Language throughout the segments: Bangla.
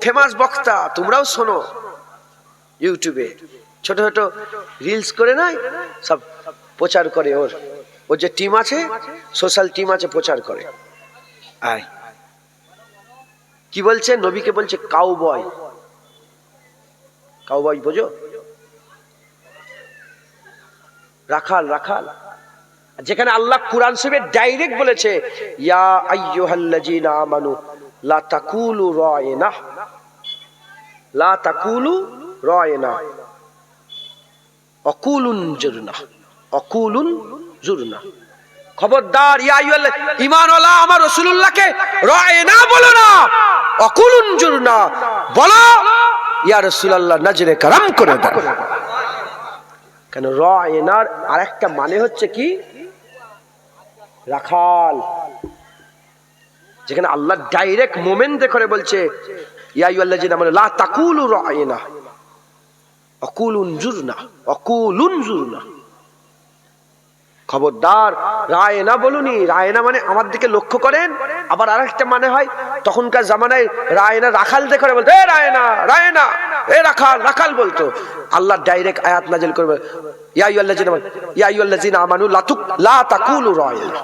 ফেমাস বক্তা, তোমরাও শোনো, ইউটিউবে ছোট ছোট রিলস করে নাই সব প্রচার করে, ওর যে টিম আছে, সোশ্যাল টিম আছে, প্রচার করে। আয় কি বলছে, নবীকে বলছে কাউবয়। কাউবয় বোঝো? রাখাল, রাখাল। যেখানে আল্লাহ কুরআন শরীফে ডাইরেক্ট বলেছে ইয়া আইয়ুহাল্লাযীনা আমানু লা তাকুলু রায়না, লা তাকুলু রায়না অকুলুন জুরনা, অকুলুন জুরনা। খবরদার, ইয়া আইয়ুহাল ঈমানওয়ালা আমার রাসূলুল্লাহকে রায়না বলো না, অকুলুন জুরনা বলো, ইয়া রাসূলুল্লাহ নজরে করম করে দাও। কেন রায়নার আরেকটা মানে হচ্ছে কি, রাখাল। যেখানে আল্লাহ ডাইরেক্ট মোমেন্ট করে বলছে ইয়া আইয়ুহাল্লাযীনা আমানু লা তাকুলু রায়না অকুলুন জুরনা, অকুলুন জুরনা। খবরদার রায়না বলুনি। রায়না মানে আমার দিকে লক্ষ্য করেন। আবার আরেকটা মানে হয় তখনকার জামানায় রায়না রাখাল দেখে বলতো এ রায়না, রায়না, এ রাখাল, রাখাল বলতো। আল্লাহ ডাইরেক্ট আয়াত নাযিল করবে ইয়া আইয়ুহাল্লাযীনা আমানু লা তাকুলু রায়না,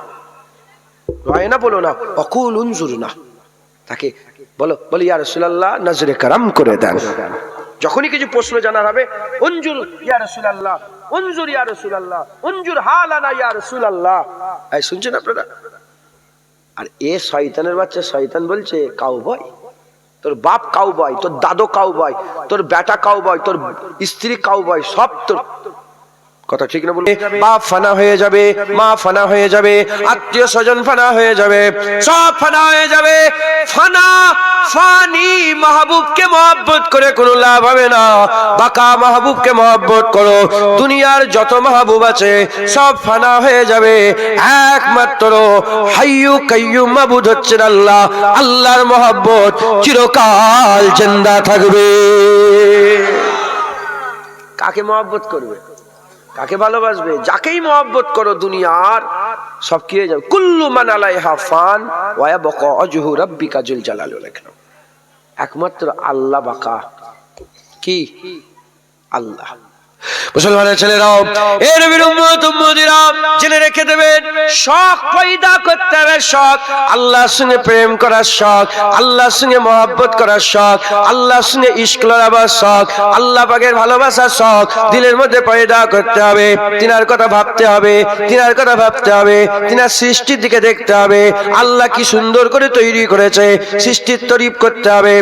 রায়না বলো না, অকুলুন জুরনা। তাকে বলো, বলি ইয়া রাসূলুল্লাহ নজরে করম করে দেন। যখনই কিছু প্রশ্ন জানার হবে উনজুর ইয়া রাসূলুল্লাহ, উনজুর ইয়া রাসূলুল্লাহ, উনজুর হালানা ইয়া রাসূলুল্লাহ। এই শুনছেন আপনারা? আর এ শয়তানের বাচ্চা, শয়তান বলছে কাউবয়। তোর বাপ কাউবয়, তোর দাদু কাউবয়, তোর বেটা কাউবয়, তোর স্ত্রী কাউবয়, সব তোর কথা ঠিক না? বলে বাপ ফানা হয়ে যাবে, মা ফানা হয়ে যাবে, আত্মীয় স্বজন ফানা হয়ে যাবে, সব ফানা হয়ে যাবে। ফানা ফানি মাহবুবকে মহব্বত করে কোনো লাভ হবে না। বাকা মাহবুবকে মহব্বত করো। দুনিয়ার যত মাহবুব আছে সব ফানা হয়ে যাবে। একমাত্র হাইয়ু কাইয়ুম মাবুদ হচ্ছেন আল্লাহ। আল্লাহর মহব্বত চিরকাল জিন্দা থাকবে। কাকে মহব্বত করবে, কাকে ভালোবাসবে? যাকেই মহব্বত করো দুনিয়ার সব কি হয়ে যাবে। কুল্লু মান আলাইহা ফান ওয়া ইয়াবকা ওয়াজহু রাব্বিকা যুল জালালি ওয়াল ইকরাম। একমাত্র আল্লাহ বাকা। কি? আল্লাহ। মুসলমানের ছেলেরাও, এ নবীর উম্মত উম্মতিরা জেনে রেখে দেবেন, শখ পয়দা করতে হবে। শখ, আল্লাহর সঙ্গে প্রেম করার শখ, আল্লাহর সঙ্গে মহব্বত করার শখ, আল্লাহর সঙ্গে ইশক করার শখ, আল্লাহ পাকের ভালোবাসার শখ দিলের মধ্যে পয়দা করতে হবে। তিনার কথা ভাবতে হবে, তিনার কথা ভাবতে হবে, তিনার সৃষ্টির দিকে দেখতে হবে। আল্লাহ কি সুন্দর করে তৈরি করেছে, সৃষ্টির তারিফ করতে হবে।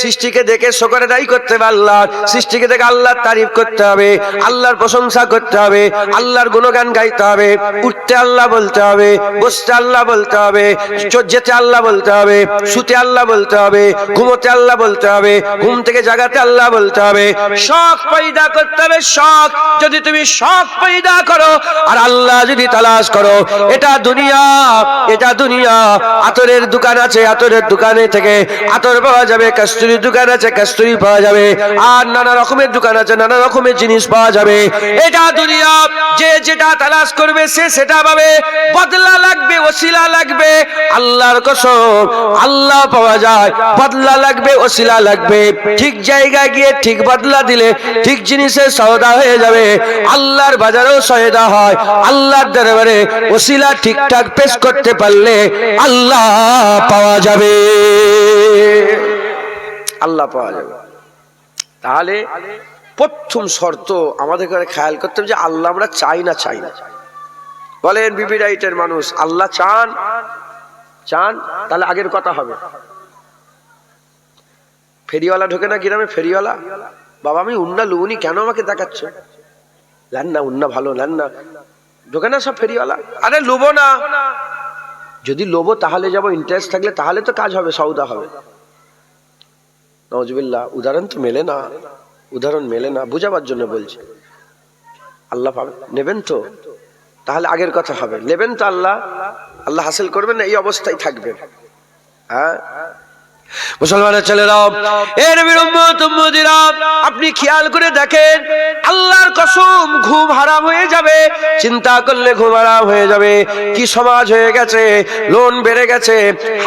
সৃষ্টিকে দেখে শুকর আদায় করতে হবে। আল্লাহ সৃষ্টিকে দেখে আল্লাহর তারিফ করতে হবে, আল্লাহর প্রশংসা করতে হবে, আল্লাহর গুণগান গাইতে হবে। উঠতে আল্লাহ বলতে হবে, বসতে আল্লাহ বলতে হবে, যেতে আল্লাহ বলতে হবে, শুতে আল্লাহ বলতে হবে, ঘুমোতে আল্লাহ বলতে হবে, ঘুম থেকে জাগাতে আল্লাহ বলতে হবে। শখ পয়দা করতে হবে। শখ, যদি তুমি শখ পয়দা করো আর আল্লাহ যদি তালাশ করো, এটা দুনিয়া, এটা দুনিয়া। আতরের দোকান আছে, আতরের দোকানে থেকে আতর পাওয়া যাবে। কস্তুরির দোকান আছে, কস্তুরি পাওয়া যাবে। আর নানা রকমের দোকান আছে, নানা রকমের জিনিস পাওয়া যাবে। এটা দুনিয়া। যে যেটা তালাশ করবে সে সেটা পাবে। বদলা লাগবে, ওসিলা লাগবে। আল্লাহর কসম, আল্লাহ পাওয়া যায়, বদলা লাগবে, ওসিলা লাগবে। ঠিক জায়গায় গিয়ে ঠিক বদলা দিলে ঠিক জিনিসের সওদা হয়ে যাবে। আল্লাহর বাজারেও সওদা হয়। আল্লাহর দরবারে ওসিলা ঠিকঠাক পেশ করতে পারলে আল্লাহ পাওয়া যাবে, আল্লাহ পাওয়া যাবে। তাহলে প্রথম শর্ত আমাদের খেয়াল করতে হবে যে আল্লাহ আমরা চাই না, চাই না। বলেন বিবি রাইটের মানুষ আল্লাহ চান, চান, তাহলে আগের কথা হবে। ফেরিওয়ালা ঢোকে না গ্রামে, ফেরিওয়ালা, বাবা আমি উন্না লুবনি, কেন আমাকে দেখাচ্ছ? নেন না, উন্না ভালো, নেন না। ঢোকে না সব ফেরিওয়ালা, আরে লোবো না। যদি লোবো তাহলে যাবো, ইন্টারেস্ট থাকলে তাহলে তো কাজ হবে, সওদা হবে। নওয়াজুবিল্লাহ, উদাহরণ তো মেলে না, উদাহরণ মেলে না, বুঝাবার জন্য বলছি। আল্লাহ নেবেন তো, তাহলে আগের কথা হবে। নেবেন তো আল্লাহ, আল্লাহ হাসিল করবেন না, এই অবস্থায় থাকবেন। হ্যাঁ, মুসলমানের ছেলেরা, এ নবীর উম্মত উম্মতিরা, আপনি খেয়াল করে দেখেন, আল্লাহর কসম ঘুম হারাম হয়ে যাবে, চিন্তা করলে ঘুম হারাম হয়ে যাবে। কি সমাজ হয়ে গেছে, লোন বেড়ে গেছে,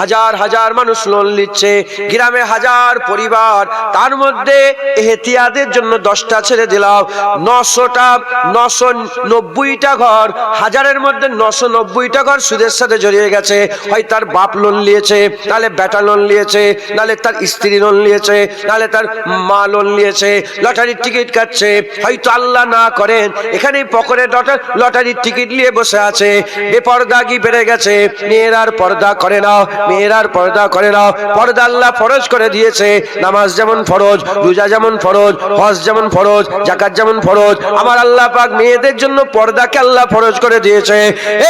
হাজার হাজার মানুষ লোন নিচ্ছে, গ্রামে হাজার পরিবার, তার মধ্যে এহতিয়াদের জন্য 10টা ছেড়ে দিলাম, 990টা ঘর, হাজারের মধ্যে 990টা ঘর সুদের সাথে জড়িয়ে গেছে। হয় তার বাপ লোন নিয়েছে, নালে বেটা লোন নিয়েছে, নালে তার স্ত্রী লোন নিয়েছে, নালে তার মা লোন নিয়েছে, লটারির টিকিট কাটছে। হয়তো আল্লাহ না করেন এখানে পকেটে লটারির টিকিট নিয়ে বসে আছে। বেপরদাগি বেড়ে গেছে, মেয়েরার পর্দা করে না, মেয়েরার পর্দা করে না। পর্দা আল্লাহ ফরজ করে দিয়েছে, নামাজ যেমন ফরজ, রোজা যেমন ফরজ, হজ যেমন ফরজ, যাকাত যেমন ফরজ, আমার আল্লাহ পাক মেয়েদের জন্য পর্দাকে আল্লাহ ফরজ করে দিয়েছে।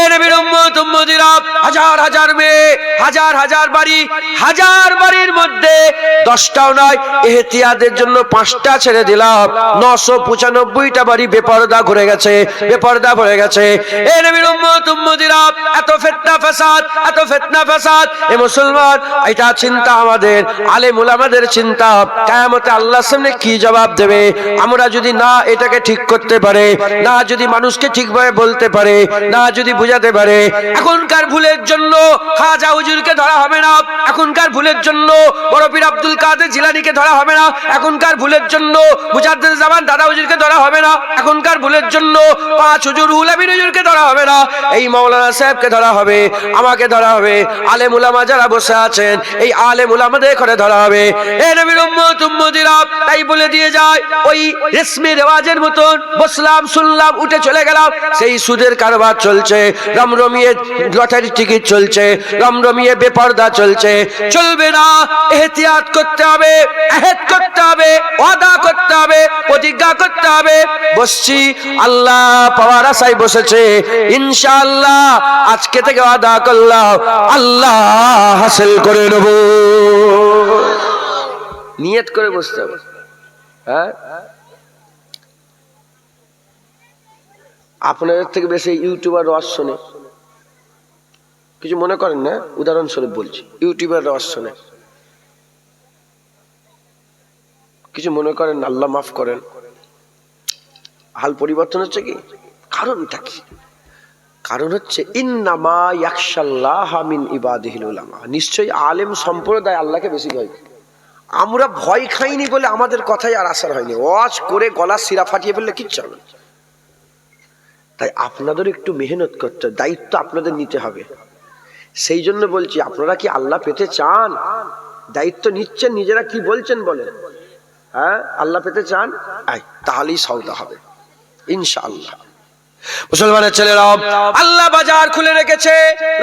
এ নবীর উম্মত উম্মতিরা, হাজার হাজার মেয়ে, হাজার হাজার বাড়ি, হাজার বাড়ির মধ্যে 10টাও নয়, এহতিয়াদের জন্য 5টা ছেড়ে দিলাম, 995টা বাড়ি বেপরদা ঘুরে গেছে, বেপরদা ভরে গেছে। এ নবীর উম্মত উম্মতিরা, এত ফিতনা ফাসাদ, এত ফিতনা ফাসাদ। এ মুসলমান, এটা চিন্তা আমাদের, আলেম উলামাদের চিন্তা, কিয়ামতে আল্লাহর সামনে কি জবাব দেবে। আমরা যদি না এটাকে ঠিক করতে পারে, না যদি মানুষকে ঠিকভাবে বলতে পারে, না যদি বুঝাতে পারে, এখনকার ভুলের জন্য খাজা হুজুরকে ধরা হবে না, এখনকার ভুলের জন্য বড় পীর আব্দুল কাদের জিলানীকে ধরা হবে না, এখনকার ভুলের জন্য মুজাদ্দিদ জামান দাদা হুজুরকে ধরা হবে না, এখনকার ভুলের জন্য 5 হুজুর রুহুল আমিন হুজুরকে ধরা হবে না, এই মাওলানা সাহেবকে ধরা হবে, আমাকে ধরা হবে, আলেম উলামা যারা বসে আছেন এই আলেম উলামাদের করে ধরা হবে। এ নবীর উম্মত উম্মতিরা, তাই বলে দিয়ে যায়, ওই রেশমি রেওয়াজের মতন বসলাম, শুনলাম, উঠে চলে গেলাম, সেই সুদের কারবার চলছে, রমরমিয়ে লটারি টিকিট চলছে, রমরমিয়ে বেপরদা চলছে, চলবে না। এহতিয়াত করতে হবে, আহদ করতে হবে, ওয়াদা করতে হবে, প্রতিজ্ঞা করতে হবে। বসছি, আল্লাহ পাওয়ার আশায় বসেছে, ইনশাআল্লাহ আজকে থেকে ওয়াদা করলাম আল্লাহ হাসিল করে নেব, নিয়ত করে বসতে হবে। হ্যাঁ, আপনাদের থেকে বেশি ইউটিউবার ওয়াজ শোনে, কিছু মনে করেন না, উদাহরণস্বরূপ বলছি, ইউটিউবার ওয়াজ শোনে, কিছু মনে করেন, আল্লাহ মাফ করেন। হাল পরিবর্তন হচ্ছে কি, কারণটা কি? কারণ হচ্ছে ইন্নামা ইয়াখশাল্লাহ মিন ইবাদিহিল উলামা, নিশ্চয়ই আলেম সম্প্রদায় আল্লাহকে বেশি ভয় করে। আমরা ভয় খাইনি বলে আমাদের কথাই আর আসার হয়নি, ওয়াজ করে গলা শিরা ফাটিয়ে ফেললে কিচ্ছু হবে না। তাই আপনাদের একটু মেহনত করতে, দায়িত্ব আপনাদের নিতে হবে। সেই জন্য বলছি, আপনারা কি আল্লাহ পেতে চান? দায়িত্ব নিচ্ছেন, নিজেরা কি বলছেন বলেন? হ্যাঁ, আল্লাহ পেতে চান, তাহলেই সওদা হবে ইনশাআল্লাহ। মুসলমানের ছেলেরা, আল্লাহ বাজার খুলে রেখেছে,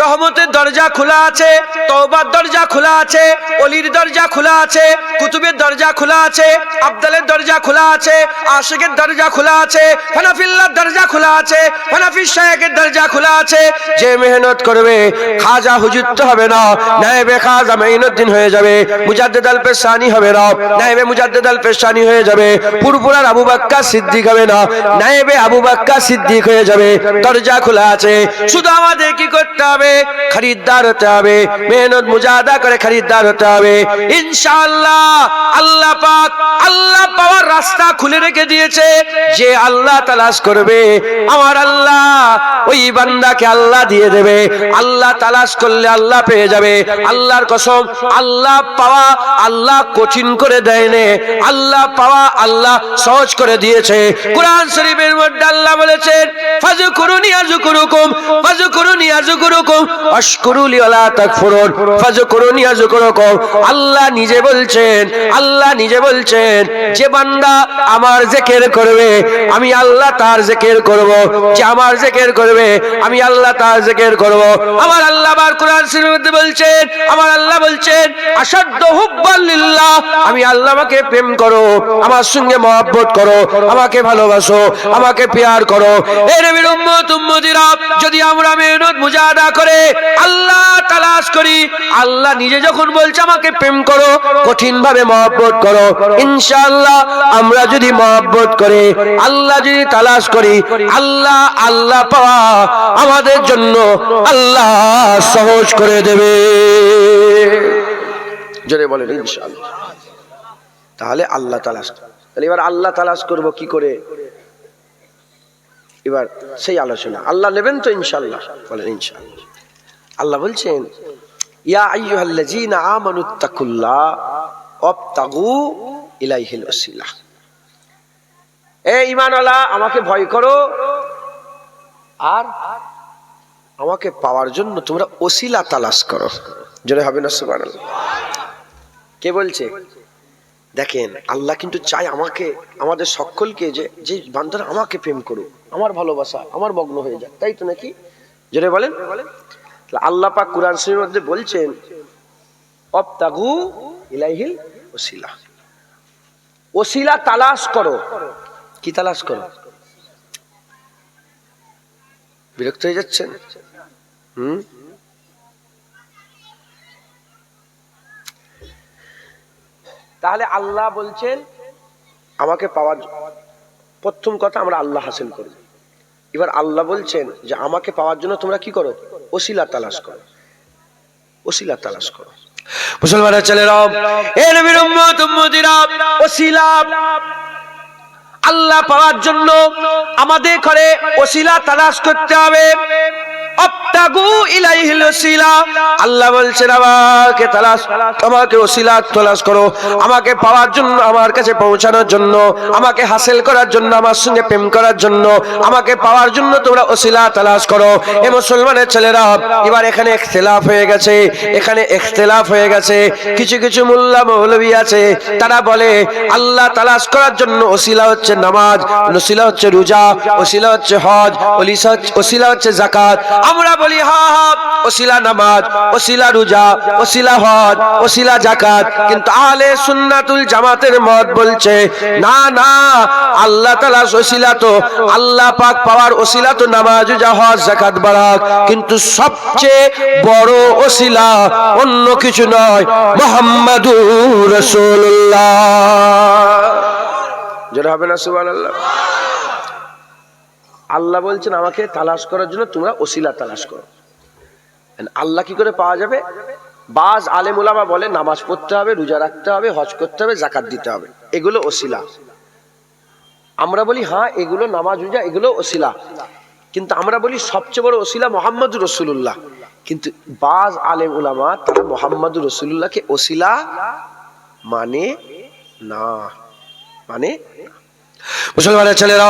রহমতের দরজা খোলা আছে, তওবার দরজা খোলা আছে, ওলির দরজা খোলা আছে, কুতুবের দরজা খোলা আছে, আব্দালের দরজা খোলা আছে, আশিকের দরজা খোলা আছে, হানাফিল্লার দরজা খোলা আছে, হানাফি শায়েখের দরজা খোলা আছে। যে মেহনত করবে, খাজা হুজুর তো হবে না, নায়েবে খাজা মাইনুদ্দিন হয়ে যাবে, মুজাদ্দিদ আল পেশানি হবে না, নায়েবে মুজাদ্দিদ আল পেশানি হয়ে যাবে, পুরপুরার আবু বকর সিদ্দিক হবে না, নায়েবে আবু বকর সিদ্দিক হয়ে যাবে। দরজা খোলা আছে, শুধু আমাদের কি করতে হবে? খরিদ্দার হতে হবে, মেহনত মুজাহাদা করে খরিদ্দার হতে হবে ইনশাআল্লাহ। আল্লাহ পাক আল্লাহ পাওয়ার রাস্তা খুলে রেখে দিয়েছে। যে আল্লাহ তালাশ করবে, আমার আল্লাহ ওই বান্দাকে আল্লাহ দিয়ে দেবে। আল্লাহ তালাশ করলে আল্লাহ পেয়ে যাবে। আল্লাহর কসম, আল্লাহ পাওয়া আল্লাহ কঠিন করে দেয়নি, আল্লাহ পাওয়া আল্লাহ সহজ করে দিয়েছে। কোরআন শরীফের মধ্যে আল্লাহ বলেছেন, ফাযকুরুনি আযকুরুকুম ফাযকুরুনি আযকুরুকুম ওয়াশকুরুলি ওয়ালা তাকফুরুন ফাযকুরুনি আযকুরুকুম। আল্লাহ নিজে বলছেন, আল্লাহ নিজে বলছেন, যে বান্দা আমার জিকির করবে আমি আল্লাহ তার জিকির করব, যে আমার জিকির করবে আমি আল্লাহ তার জিকির করব। আমার আল্লাহ বার কোরআন শরীফের মধ্যে বলছেন, আমার আল্লাহ বলছেন, আশাদ্দু হুব্বান লিল্লাহ, আমি আল্লাহ আমাকে প্রেম করো, আমার সঙ্গে মহব্বত করো, আমাকে ভালোবাসো, আমাকে প্যার করো। এই নবীর উম্মত উম্মতিরা, যদি আমরা মেহনত মুজাহাদা করে আল্লাহ তালাশ করি, আল্লাহ নিজে যখন বলছে আমাকে প্রেম করো, কঠিন ভাবে মহব্বত করো, ইনশাআল্লাহ আমরা যদি মহব্বত করি, আল্লাহ যদি তালাশ করি, আল্লাহ আল্লাহ পাওয়া আমাদের জন্য আল্লাহ সহজ করে দেবে। জোরে বলেন ইনশাআল্লাহ। তাহলে আল্লাহ তালাশ, তাহলে এবার আল্লাহ তালাশ করব কি করে, এবার সেই আলোচনা। আল্লাহ নেবেন তো ইনশাআল্লাহ, বলেন ইনশাআল্লাহ। আল্লাহ বলছেন ইয়া আইয়ুহাল্লাযীনা আমানুত্তাকুল্লাহ ওয়াবতাগু ইলাইহিল ওয়াসিলা। এ ঈমানওয়ালা, আমাকে ভয় করো আর আমাকে পাওয়ার জন্য তোমরা ওসিলা তালাশ করো। জোরে হবে না সুবহানাল্লাহ? কে বলছে? দেখেন, আল্লাহ কিন্তু চায় আমাকে, আমাদের সকলকে, যে বান্দারা আমাকে প্রেম করুক, আমার ভালোবাসা, আমার মগ্ন হয়ে যায়, তাই তো নাকি? জোরে বলেন। আল্লাহ পাক কুরআন শরীফের মধ্যে বলছেন ওয়াবতাগু ইলাইহিল ওসিলা, ওসিলা তালাশ করো। কি তালাশ করো? বিরক্ত হয়ে যাচ্ছেন? তাহলে আল্লাহ বলছেন আমাকে পাওয়ার প্রথম কথা আমরা আল্লাহ হাসিল করব। এবার আল্লাহ বলছেন যে আমাকে পাওয়ার জন্য তোমরা কি করো? ওসিলা তালাশ করো, ওসিলা তালাশ করো। মুসলমানের ছেলেরা, এ নবীর উম্মত উম্মতিরা, ওসিলা আল্লাহ পাওয়ার জন্য আমাদের ঘরে ওসিলা তালাশ করতে হবে। আবতাগু ইলাইহিল ওসিলা, আল্লাহ বলছেন আমাকে তালাশ, আমাকে ওসিলা তালাশ করো, আমাকে পাওয়ার জন্য, আমার কাছে পৌঁছানোর জন্য, আমাকে হাসিল করার জন্য, আমার সঙ্গে প্রেম করার জন্য, আমাকে পাওয়ার জন্য তোমরা ওসিলা তালাশ করো। এ মুসলমানের ছেলেরা, এবার এখানে ইখতিলাফ হয়ে গেছে, এখানে ইখতিলাফ হয়ে গেছে। কিছু কিছু মোল্লা মৌলভী আছে, তারা বলে আল্লাহ তালাশ করার জন্য ওসিলা হচ্ছে নামাজ, ওসিলা হচ্ছে রোজা, ওসিলা হচ্ছে হজ, ওসিলা হচ্ছে যাকাত। আমরা বলি হ্যাঁ হ্যাঁ, ওসিলা নামাজ, ওসিলা রোজা, ওসিলা হজ, ওসিলা যাকাত। কিন্তু আহলে সুন্নাতুল জামাতের মত বলছে না না, আল্লাহ তাআলা ওসিলা তো, আল্লাহ পাক পাওয়ার ওসিলা তো নামাজ, রোজা, হজ, যাকাত, বারাক, কিন্তু সবচেয়ে বড় ওসিলা অন্য কিছু নয়, মুহাম্মাদুর রাসূলুল্লাহ। জোরে হবে না সুবহানাল্লাহ? আল্লাহ বলছেন আমাকে তালাশ করার জন্য তোমরা ওসিলা তালাশ করো। আল্লাহ কি করে পাওয়া যাবে? বাজ আলেম উলামা বলে নামাজ পড়তে হবে, রোজা রাখতে হবে, হজ করতে হবে, যাকাত দিতে হবে, এগুলো ওসিলা। আমরা বলি হ্যাঁ এগুলো নামাজ রোজা, এগুলো ওসিলা, কিন্তু আমরা বলি সবচেয়ে বড় ওসিলা মুহাম্মাদুর রাসূলুল্লাহ। কিন্তু বাজ আলেম উলামা তারা মুহাম্মাদুর রাসূলুল্লাহকে ওসিলা মানে না, মানে মুসলমানের ছেলেরা,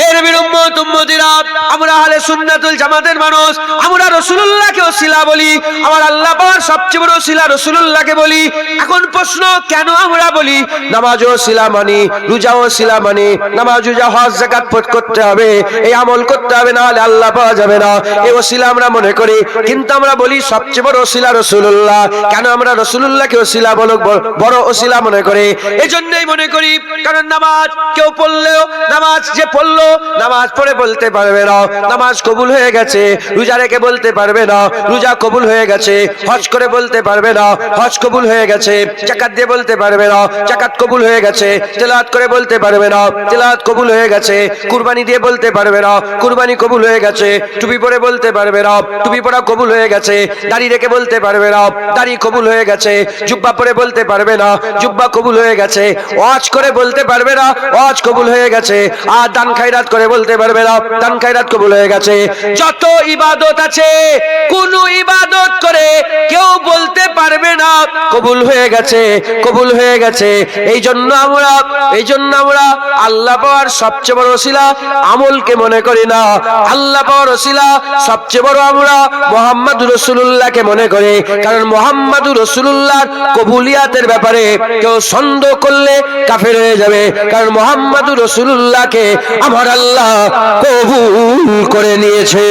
এর নবীর উম্মত উম্মতিরা, আমরা আহলে সুন্নাতুল জামাতের মানুষ, আমরা রাসূলুল্লাহকে ওসিলা বলি, আমার আল্লাহ পাওয়ার সবচেয়ে বড় ওসিলা রাসূলুল্লাহকে বলি। এখন প্রশ্ন, কেন আমরা বলি নামাজ ওসিলা মানি, রোজা ওসিলা মানি, নামাজ রোজা হজ যাকাত করতে হবে, এই আমল করতে হবে, না হলে আল্লাহ পাওয়া যাবে না, এই ওসিলা আমরা মনে করি। কিন্তু আমরা বলি সবচেয়ে বড় ওসিলা রাসূলুল্লাহ। কেন আমরা রাসূলুল্লাহকে ওসিলা বড় ওসিলা মনে করি? এজন্যই মনে করি কারণ নামাজ কেউ পড়লেও, নামাজ যে পড়লো, নামাজ পড়ে বলতে পারবে না নামাজ কবুল হয়ে গেছে, রোজা রেখে বলতে পারবে না রোজা কবুল হয়ে গেছে, হজ করে বলতে পারবে না হজ কবুল হয়ে গেছে, যাকাত দিয়ে বলতে পারবে না যাকাত কবুল হয়ে গেছে, তেলাওয়াত করে বলতে পারবে না তেলাওয়াত কবুল হয়ে গেছে, কুরবানি দিয়ে বলতে পারবে না কুরবানি কবুল হয়ে গেছে, টুপি পরে বলতে পারবে না টুপি পরা কবুল হয়ে গেছে, দাড়ি রেখে বলতে পারবে না দাড়ি কবুল হয়ে গেছে, জুব্বা পরে বলতে পারবে না জুব্বা কবুল হয়ে গেছে, ওয়াজ করে বলতে পারবে না ওয়াজ কবুল হয়ে গেছে, আর দান খায়রাত করে বলতে পারবে না দান খায়রাত কবুল হয়ে গেছে। যত ইবাদত আছে, কোন ইবাদত করে কেউ বলতে পারবে না কবুল হয়ে গেছে কবুল হয়ে গেছে। এই জন্য আমরা আল্লাহ পাওয়ার সবচেয়ে বড় ওসিলা আমলকে মনে করি না, আল্লাহ পাওয়ার ওসিলা সবচেয়ে বড় আমরা মুহাম্মাদুর রাসূলুল্লাহকে মনে করি। কারণ মুহাম্মাদুর রাসূলুল্লাহর কবুলিয়াতের ব্যাপারে কেউ সন্দেহ করলে কাফের হয়ে যাবে। কারণ মুহাম্মাদুর রাসূলুল্লাহকে আমার আল্লাহ কবুল করে নিয়েছে।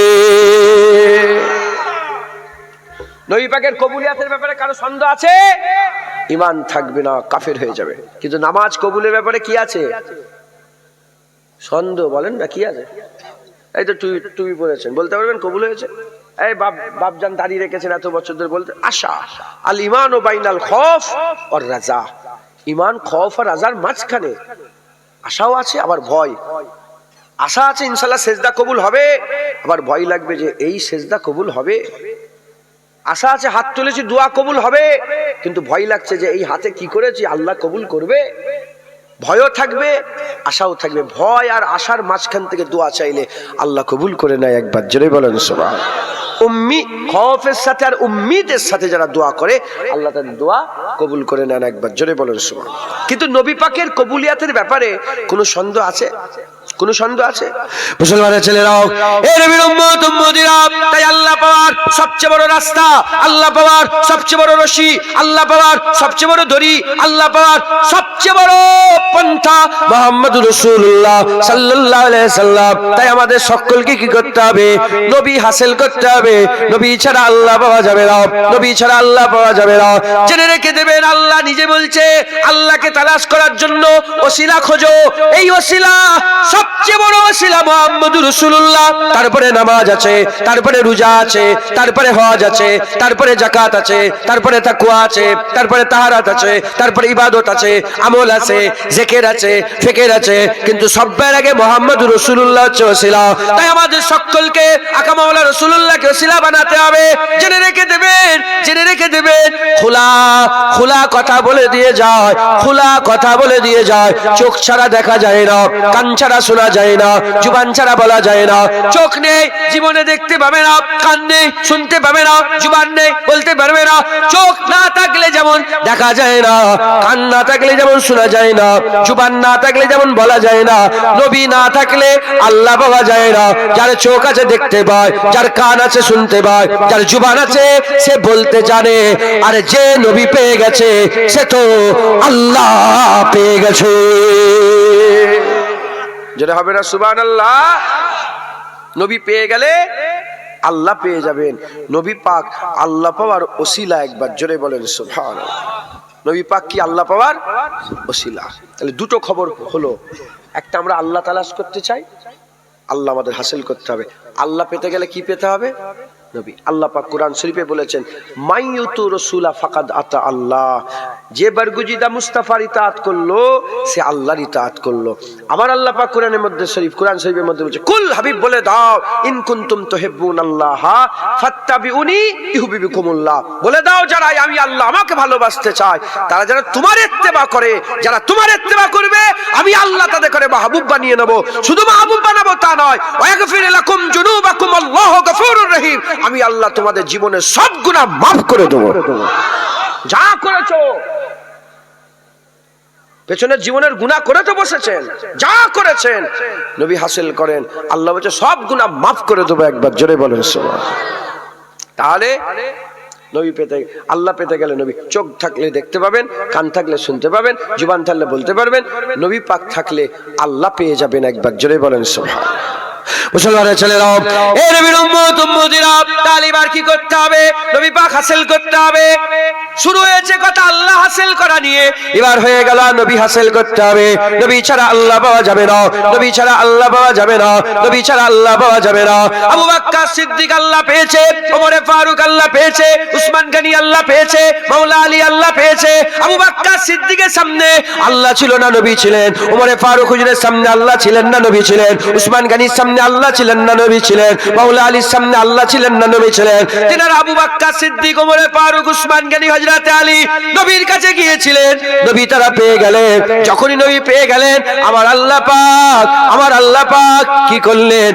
নবী পাকের কবুলিয়াতের ব্যাপারে কারো সন্দেহ আছে, ঈমান থাকবে না, কাফের হয়ে যাবে। কিন্তু নামাজ কবুলের ব্যাপারে কি আছে? সন্দেহ। বলেন না কি আছে? এই তো টুপি পরেছেন, বলতে পারবেন কবুল হয়েছে? এই বাপজান দাঁড়িয়ে রেখেছেন এত বছর ধরে, বলতে আশা আল ঈমান ও বাইনাল খৌফ ওয়ার রাজা। ঈমান খৌফ আর রাজার মাঝখানে আশাও আছে, আবার ভয়। আশা আছে ইনশাআল্লাহ সেজদা কবুল হবে, আবার ভয় লাগবে যে এই সেজদা কবুল হবে। আশা আছে, হাত তুলেছি, দোয়া কবুল হবে, কিন্তু ভয় লাগছে যে এই হাতে কি করেছি, আল্লাহ কবুল করবে? ভয়ও থাকবে, আশাও থাকবে। ভয় আর আশার মাঝখান থেকে দোয়া চাইলে আল্লাহ কবুল করে নেয়। একবার জোরে বলেন সুবহানাল্লাহ। উম্মি খৌফের সাথে আর উম্মিদের সাথে যারা দোয়া করে আল্লাহ তাদের দোয়া কবুল করে নেন। একবার জোরে বলেন সুবহানাল্লাহ। কিন্তু নবী পাকের কবুলিয়াতের ব্যাপারে কোনো সন্দেহ আছে? কোন সন্দেহ আছে? মুসলমানের ছেলেরাও, এই নবীর উম্মত উম্মতিরা, তাই আল্লাহ পাওয়ার সবচেয়ে বড় রাস্তা, আল্লাহ পাওয়ার সবচেয়ে বড় রশি, আল্লাহ পাওয়ার সবচেয়ে বড় দড়ি, আল্লাহ পাওয়ার সবচেয়ে বড় পন্থা মুহাম্মদুর রাসূলুল্লাহ সাল্লাল্লাহু আলাইহি সাল্লাম। তাই আমাদের সকলকে কি করতে হবে? নবী হাসিল করতে হবে। নবী ছাড়া আল্লাহ পাওয়া যাবে না, নবী ছাড়া আল্লাহ পাওয়া যাবে না। জেনে রেখে দেবেন, আল্লাহ নিজে বলছে আল্লাহকে তালাশ করার জন্য ওসিলা খোঁজো। এই ওসিলা সবচেয়ে বড় ওসিলা মুহাম্মদুর রাসূলুল্লাহ। তারপরে নামাজ আছে, তারপরে রোজা আছে, তারপরে হজ আছে, তারপরে যাকাত আছে, তারপরে তাকওয়া আছে, তারপরে তাহারাত আছে, তারপরে ইবাদত আছে, আমল আছে, জিকির আছে, ফিকির আছে, কিন্তু সবার আগে মুহাম্মদুর রাসূলুল্লাহ হচ্ছে ওসিলা। তাই আমাদের সকলকে আকা মাওলা রাসূলুল্লাহকে ওসিলা বানাতে হবে। জেনে রেখে দেবেন, জেনে রেখে দেবেন, খোলা খোলা কথা বলে দিয়ে যায়, খোলা কথা বলে দিয়ে যায়। চোখ ছাড়া দেখা যায় না, কান ছাড়া শোনা যায় না, জুবান ছাড়া বলা যায় না। চোখ নেই, জীবনে দেখতে পাবে না, কান নেই, শুনতে পাবে না, জুবান নেই, বলতে পারবে না। চোখ না থাকলে যেমন দেখা যায় না, কান না থাকলে যেমন শোনা যায় না, জুবান না থাকলে যেমন বলা যায় না, নবী না থাকলে আল্লাহ পাওয়া যায় না। যার চোখ আছে দেখতে পায়, যার কান আছে শুনতে পায়, যার জুবান আছে সে বলতে জানে। আর যে নবী পেয়ে গেছে সে তো আল্লাহ পেয়ে গেছে। যেটা হবে না সুবহানাল্লাহ। নবী পেয়ে গেলে আল্লাহ পেয়ে যাবেন। নবী পাক আল্লাহ পাওয়ার ওসিলা। একবার জোরে বলেন সুবহানাল্লাহ। নবী পাক কি আল্লাহ পাওয়ার ওসিলা। তাহলে দুটো খবর হলো, একটা আমরা আল্লাহ তালাশ করতে চাই, আল্লাহ আমাদের হাসিল করতে হবে। আল্লাহ পেতে গেলে কি পেতে হবে? নবী। আল্লাহ পাক কোরআন শরীফে বলেছেন, মাইয়ুতু রাসূলা ফাকাদ আতা আল্লাহ। যে বরগুজিদা মুস্তাফার ইতাআত করলো সে আল্লাহর ইতাআত করলো। আবার আল্লাহ পাক কোরআনের মধ্যে কোরআন শরীফের মধ্যে বলছে, কুল হাবিব বলে দাও, ইন কুনতুম তুহিব্বুনাল্লাহ ফাত্তাবিউনি ইউহিব্বুকুমুল্লাহ। বলে দাও যারা আমি আল্লাহ আমাকে ভালোবাসতে চায় তারা যারা তোমার ইত্তেবা করে, যারা তোমার ইত্তেবা করবে আমি আল্লাহ তাদের করে মাহবুব বানিয়ে নেব। শুধু মাহবুব বানাবো তা নয়, ওয়াগফির লাকুম যুনুবাকুম আল্লাহু গফুরুর রহিম। আমি আল্লাহ তোমাদের জীবনের সব গুনাহ মাফ করে দেব। যা করেছো, পেছনের জীবনের গুনাহ করে তো বসেছেন, যা করেছেন নবী হাসিল করেন, আল্লাহ বলছে সব গুনাহ মাফ করে দেবো। একবার জোরে বলেন সুবহানাল্লাহ। তাহলে নবী পেতে, আল্লাহ পেতে গেলে নবী চোখ থাকলে দেখতে পাবেন, কান থাকলে শুনতে পাবেন, জুবান থাকলে বলতে পারবেন, নবী পাক থাকলে আল্লাহ পেয়ে যাবেন। একবার জোরে বলেন সুবহানাল্লাহ। মুসলমানের ছেলেরাও, এই নবীর উম্মত উম্মতিরা, তালিবার কি করতে হবে? নবী পাক হাসিল করতে হবে। শুরু হয়েছে কথা আল্লাহ হাসিল করা নিয়ে, এবার হয়ে গেল নবী হাসিল করতে হবে। নবী ছাড়া আল্লাহ পাওয়া যাবে না, নবী ছাড়া আল্লাহ পাওয়া যাবে না, নবী ছাড়া আল্লাহ পাওয়া যাবে না। আবু বকর সিদ্দিক আল্লাহ পেয়েছে, ওমর ফারুক আল্লাহ পেয়েছে, উসমান গনি আল্লাহ পেয়েছে, মাওলা আলী আল্লাহ পেয়েছে। আবু বকর সিদ্দিকের সামনে আল্লাহ ছিল না, নবী ছিলেন। ওমর ফারুক হুজুরের সামনে আল্লাহ ছিলেন না, নবী ছিলেন। উসমান গনির সামনে আল্লাহ ছিলেন না, নবী ছিলেন। মাওলা আলীর সামনে আল্লাহ ছিলেন না, নবী ছিলেন। তিনারা আবু বকর সিদ্দিক, ওমর ফারুক, উসমান গনি, হযরত আলী নবীর কাছে গিয়েছিলেন। নবী তারা পেয়ে গেলেন। যখনই নবী পেয়ে গেলেন, আমার আল্লাহ পাক কি করলেন?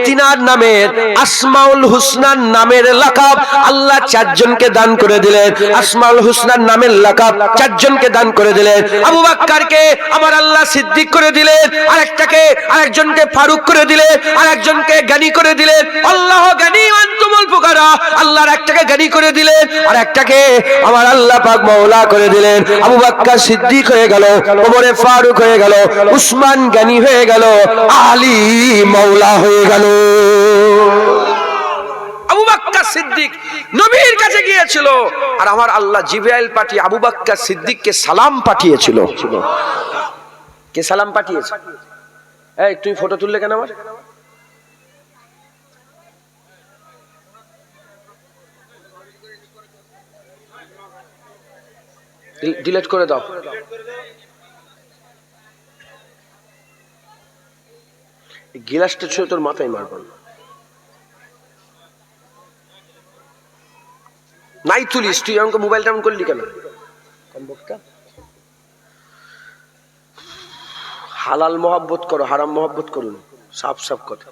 তিনার নামের আসমাউল হুসনার নামের লাকাব আল্লাহ চারজনকে দান করে দিলেন। আসমাউল হুসনার নামের লাকাব চারজনকে দান করে দিলেন। আবু বকরকে আমার আল্লাহ সিদ্দিক করে দিলেন, আরেকজনকে ফারুক করে দিলেন, আরেকজনকে গনি করে দিলেন। আল্লাহ গনি আনতুমুল ফুকারা, আল্লাহর একটাকে গনি করে দিলেন, আর একটাকে আমার আল্লাহ পাক মাওলা করে দিলেন। আবু বকর সিদ্দিক হয়ে গেল, ওমর ফারুক হয়ে গেল, উসমান গনি হয়ে গেল, আলী মাওলা হয়ে গেল। আবু বকর সিদ্দিক নবীর কাছে গিয়েছিল, আর আমার আল্লাহ জিবরাইল পাঠিয়ে আবু বকর সিদ্দিককে সালাম পাঠিয়েছিল। কে সালাম পাঠিয়েছে? এই তুই ফটো তুললে কেন? আমার ডিলিট করে দাও। গিলাসটা ছুঁয়ে তোর মাথায় মারব। নাই তুলিস, তুই আমাকে মোবাইল টাউন করলি কেন? হালাল মহব্বত করো, হারাম মহব্বত করুন, সাফ সাফ কথা।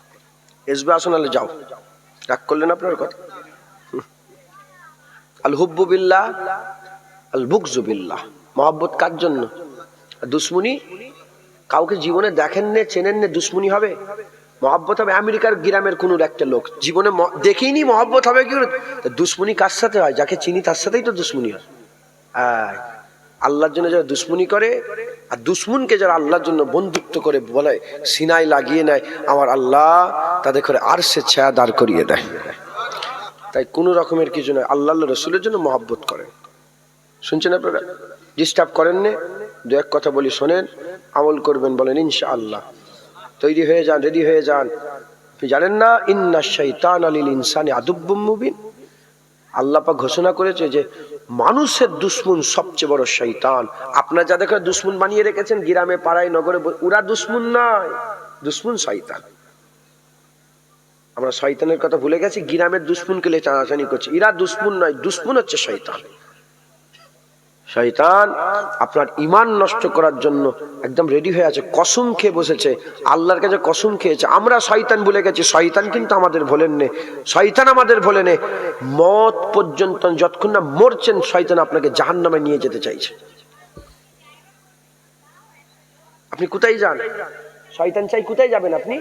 এসবে আসো, নাহলে যাও। রাগ করলেন আপনার কথা? আল হুব্বু বিল্লাহ আল বুগযু বিল্লাহ। মহব্বত কার জন্য? দুশ্মনী কাউকে জীবনে দেখেন নে, চেনেন নে, দুশ্মনী হবে? মহব্বত হবে আমেরিকার গ্রামের কোন একটা লোক, জীবনে দেখিনি মহব্বত হবে কি? দুশ্মনী কার সাথে হয়? যাকে চিনি তার সাথেই তো দুশ্মনী হয়। আল্লাহর জন্য যারা দুশ্মনী করে, আর দুশ্মনকে যারা আল্লাহর জন্য বন্ধুত্ব করে বলে, সিনায় লাগিয়ে নেয়, আমার আল্লাহ তাদের করে আরশের ছায়া দাঁড় করিয়ে দেয়। তাই কোনো রকমের কিছু নয়, আল্লাহ রসুলের জন্য মহব্বত করেন। শুনছেন আপনারা? ডিস্টার্ব করেন না, দু এক কথা বলি শোনেন, আমল করবেন, বলেন ইনশাআল্লাহ। তৈরি হয়ে যান, রেডি হয়ে যান। আপনি জানেন না, ইন্না শাইতানা লিল ইনসানি আদুব্বুম মুবিন। আল্লাহ পাক ঘোষণা করেছে যে মানুষের দুশ্মন সবচেয়ে বড় শয়তান। আপনারা যাদেরকে দুশ্মন বানিয়ে রেখেছেন গ্রামে, পাড়ায়, নগরে, ওরা দুশ্মন নয়, দুশ্মন শয়তান। আমরা শয়তানের কথা ভুলে গেছি, গ্রামের দুশ্মনকে লে টানাটানি করছি। এরা দুশ্মন নয়, দুশ্মন হচ্ছে শয়তান। শয়তান আপনার ঈমান নষ্ট করার জন্য একদম রেডি হয়ে আছে, কসম খেয়ে বসেছে, আল্লাহর কাছে কসম খেয়েছে। আমরা শয়তান ভুলে গেছি, শয়তান কিন্তু আমাদের ভোলেন নে। শয়তান আমাদের ভোলে নে, মত পর্যন্ত যতক্ষণ না মরছেন, শয়তান আপনাকে জাহান্নামে নিয়ে যেতে চাইছে। আপনি কোথায় যান? শয়তান চাই, কোথায় যাবেন আপনি?